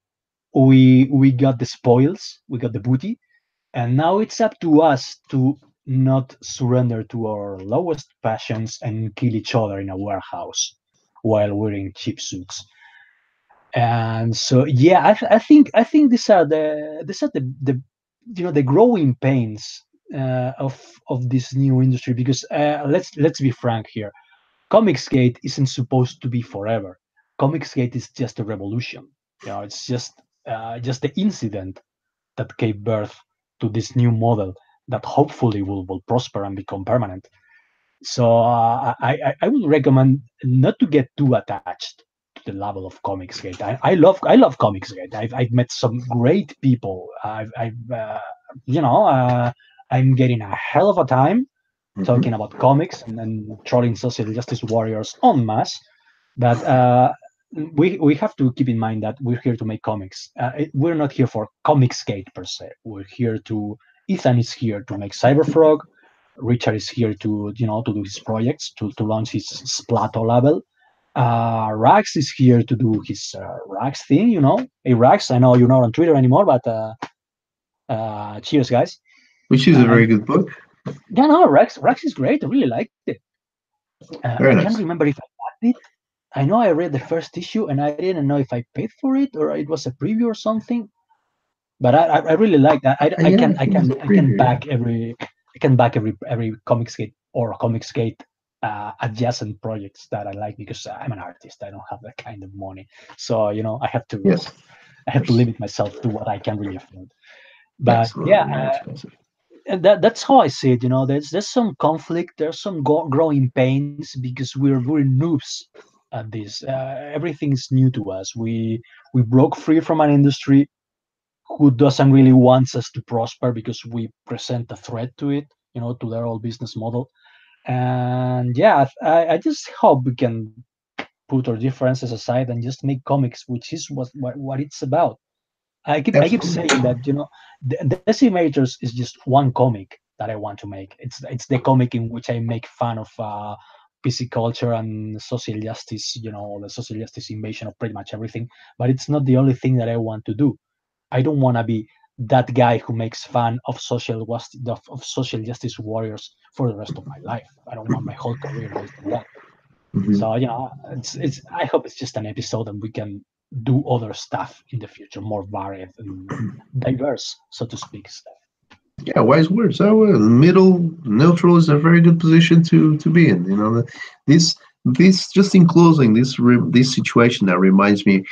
[SPEAKER 2] we got the spoils, we got the booty, and now it's up to us to not surrender to our lowest passions and kill each other in a warehouse while wearing cheap suits. And so yeah, I think these are the growing pains of this new industry, because let's be frank here. Comicsgate isn't supposed to be forever. Comicsgate is just a revolution. It's just the incident that gave birth to this new model that hopefully will prosper and become permanent. So I would recommend not to get too attached to the level of Comicsgate. I love Comicsgate. I've met some great people. You know uh, I'm getting a hell of a time talking
[SPEAKER 1] Hmm.
[SPEAKER 2] about comics and trolling social justice warriors en masse. But we have to keep in mind that we're here to make comics. We're not here for Comicsgate per se. We're here to Ethan is here to make Cyberfrog. Richard is here to do his projects, to launch his Splato label. Rax is here to do his Rax thing. Hey Rax, I know you're not on Twitter anymore, but cheers, guys.
[SPEAKER 1] Which is a
[SPEAKER 2] And
[SPEAKER 1] very good book.
[SPEAKER 2] yeah, no, Rex is great. I really liked it. I
[SPEAKER 1] Very
[SPEAKER 2] can't
[SPEAKER 1] nice.
[SPEAKER 2] remember if I bought it. I know I read the first issue and I didn't know if I paid for it or it was a preview or something. But I really like that. I, I
[SPEAKER 1] Yeah,
[SPEAKER 2] can
[SPEAKER 1] I
[SPEAKER 2] I
[SPEAKER 1] think it's
[SPEAKER 2] can
[SPEAKER 1] a
[SPEAKER 2] I can
[SPEAKER 1] preview. Yeah.
[SPEAKER 2] back every Comicsgate or Comicsgate adjacent projects that I like, because I'm an artist. I don't have that kind of money, so I have to
[SPEAKER 1] Yes, of
[SPEAKER 2] I have to
[SPEAKER 1] course.
[SPEAKER 2] limit myself to what I can really afford. But yeah,
[SPEAKER 1] Absolutely, very expensive.
[SPEAKER 2] and that's how I see it. There's some conflict, there's some growing pains, because we're noobs at this. Everything is new to us. We broke free from an industry who doesn't really want us to prosper, because we present a threat to it, to their whole business model. And yeah, I just hope we can put our differences aside and just make comics, which is what it's about. I keep
[SPEAKER 1] Absolutely.
[SPEAKER 2] saying that Decimators is just one comic that I want to make. It's the comic in which I make fun of PC culture and social justice, the social justice invasion of pretty much everything. But it's not the only thing that I want to do. I don't want to be that guy who makes fun of social justice warriors for the rest of my life. I don't want my whole career based on that.
[SPEAKER 1] Hmm.
[SPEAKER 2] So it's. I hope it's just an episode and we can do other stuff in the future, more varied and diverse, so to speak. Stuff.
[SPEAKER 1] Yeah, wise words. So middle neutral is a very good position to be in. This this just in closing this situation that reminds me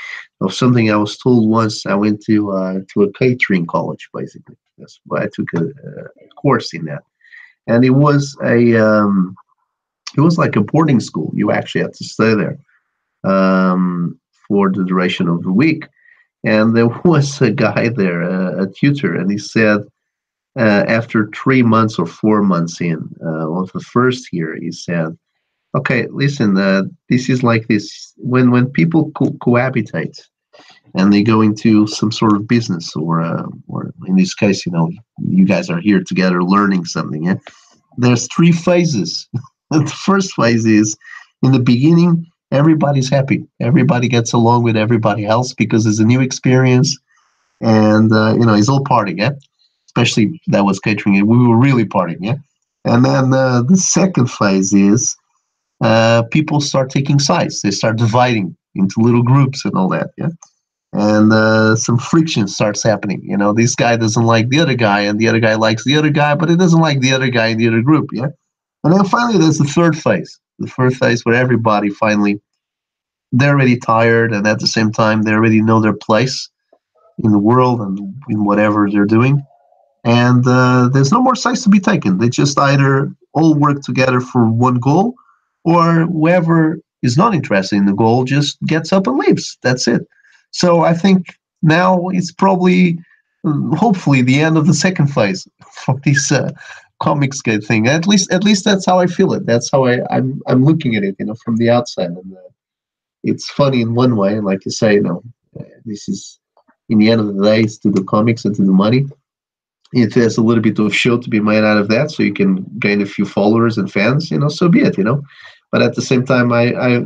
[SPEAKER 1] of something I was told once. I went to a catering college basically. That's why I took a course in that, and it was like a boarding school. You actually had to stay there for the duration of the week. And there was a guy there, a tutor, and he said after 3 months or 4 months in of the first year, he said, "Okay, listen, this is like this when people cohabitate and they go into some sort of business, or in this case, you guys are here together learning something. Yeah, there's three phases. The first phase is in the beginning." Everybody's happy. Everybody gets along with everybody else because it's a new experience, and it's all partying, yeah. Especially that was catering, and we were really partying, yeah. And then the second phase is people start taking sides. They start dividing into little groups and all that, yeah. And some friction starts happening. This guy doesn't like the other guy, and the other guy likes the other guy, but he doesn't like the other guy in the other group, yeah. And then finally, there's the third phase. The third phase where everybody finally they're already tired, and at the same time, they already know their place in the world and in whatever they're doing. And there's no more sides to be taken. They just either all work together for one goal, or whoever is not interested in the goal just gets up and leaves. That's it. So I think now it's probably, hopefully, the end of the second phase for this Comicsgate thing. At least that's how I feel it. That's how I'm looking at it, from the outside. And it's funny in one way, and like you say, this is in the end of the day, it's to the comics and to the money. if there's a little bit of show to be made out of that, so you can gain a few followers and fans, so be it, But at the same time,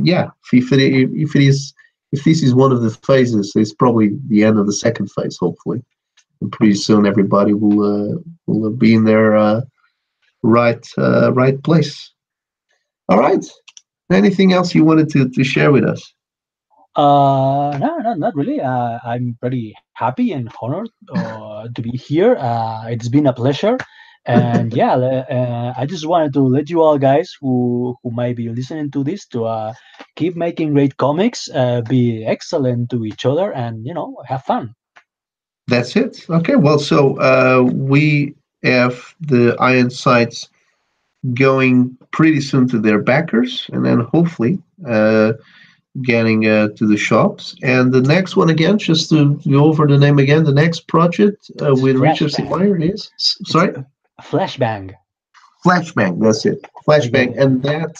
[SPEAKER 1] yeah, if this is one of the phases, it's probably the end of the second phase, hopefully, and pretty soon everybody will be in their right place. All right. Anything else you wanted to share with us?
[SPEAKER 2] No, no, not really. I'm pretty happy and honored to be here. It's been a pleasure, and yeah, I just wanted to let you all guys who might be listening to this to keep making great comics, be excellent to each other, and have fun.
[SPEAKER 1] That's it. Okay. Well, so we have the Iron Sights going pretty soon to their backers, and then hopefully getting to the shops. And the next one again, just to go over the name again, the next project
[SPEAKER 2] It's
[SPEAKER 1] with Richard C.
[SPEAKER 2] flashbang.
[SPEAKER 1] Meyer is
[SPEAKER 2] It's
[SPEAKER 1] sorry,
[SPEAKER 2] a flashbang.
[SPEAKER 1] Flashbang. That's it,
[SPEAKER 2] Yeah,
[SPEAKER 1] Flashbang,
[SPEAKER 2] yeah.
[SPEAKER 1] and that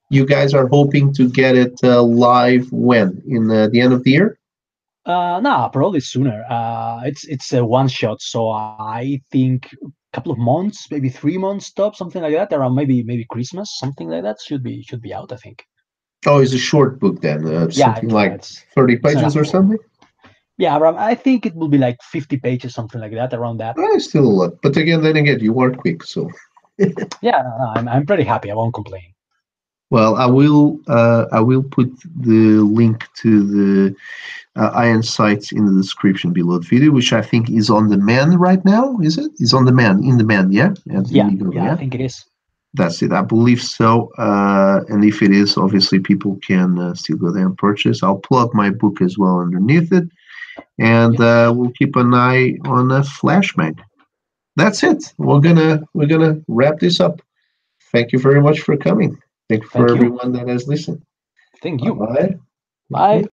[SPEAKER 1] you guys are hoping to get it live when in the end of the year.
[SPEAKER 2] No, probably sooner. It's a one shot, so I think a couple of months, maybe 3 months top, something like that. Around maybe Christmas, something like that should be out. I think.
[SPEAKER 1] Oh, it's a short book then,
[SPEAKER 2] Yeah,
[SPEAKER 1] something
[SPEAKER 2] yeah.
[SPEAKER 1] like
[SPEAKER 2] It's
[SPEAKER 1] 30
[SPEAKER 2] it's not
[SPEAKER 1] pages or
[SPEAKER 2] a
[SPEAKER 1] something.
[SPEAKER 2] yeah. Around, I think it will be like 50 pages, something like that. Around that.
[SPEAKER 1] Still a lot, but again, then again, you are quick, so.
[SPEAKER 2] Yeah, no, I'm pretty happy. I won't complain.
[SPEAKER 1] Well, I will put the link to the Iron Sights in the description below the video, which I think is on demand right now. Is it? It's on demand, in demand, yeah, at
[SPEAKER 2] Yeah,
[SPEAKER 1] Indiegogo,
[SPEAKER 2] yeah. I
[SPEAKER 1] yeah.
[SPEAKER 2] think it is.
[SPEAKER 1] That's it. I believe so. And if it is, obviously people can still go there and purchase. I'll plug my book as well underneath it, and
[SPEAKER 2] Yes.
[SPEAKER 1] we'll keep an eye on a Flashbang. That's it. We're gonna wrap this up. Thank you very much for coming. Thank you for
[SPEAKER 2] Thank you.
[SPEAKER 1] everyone that has listened.
[SPEAKER 2] Thank
[SPEAKER 1] Bye
[SPEAKER 2] you.
[SPEAKER 1] bye.
[SPEAKER 2] Bye.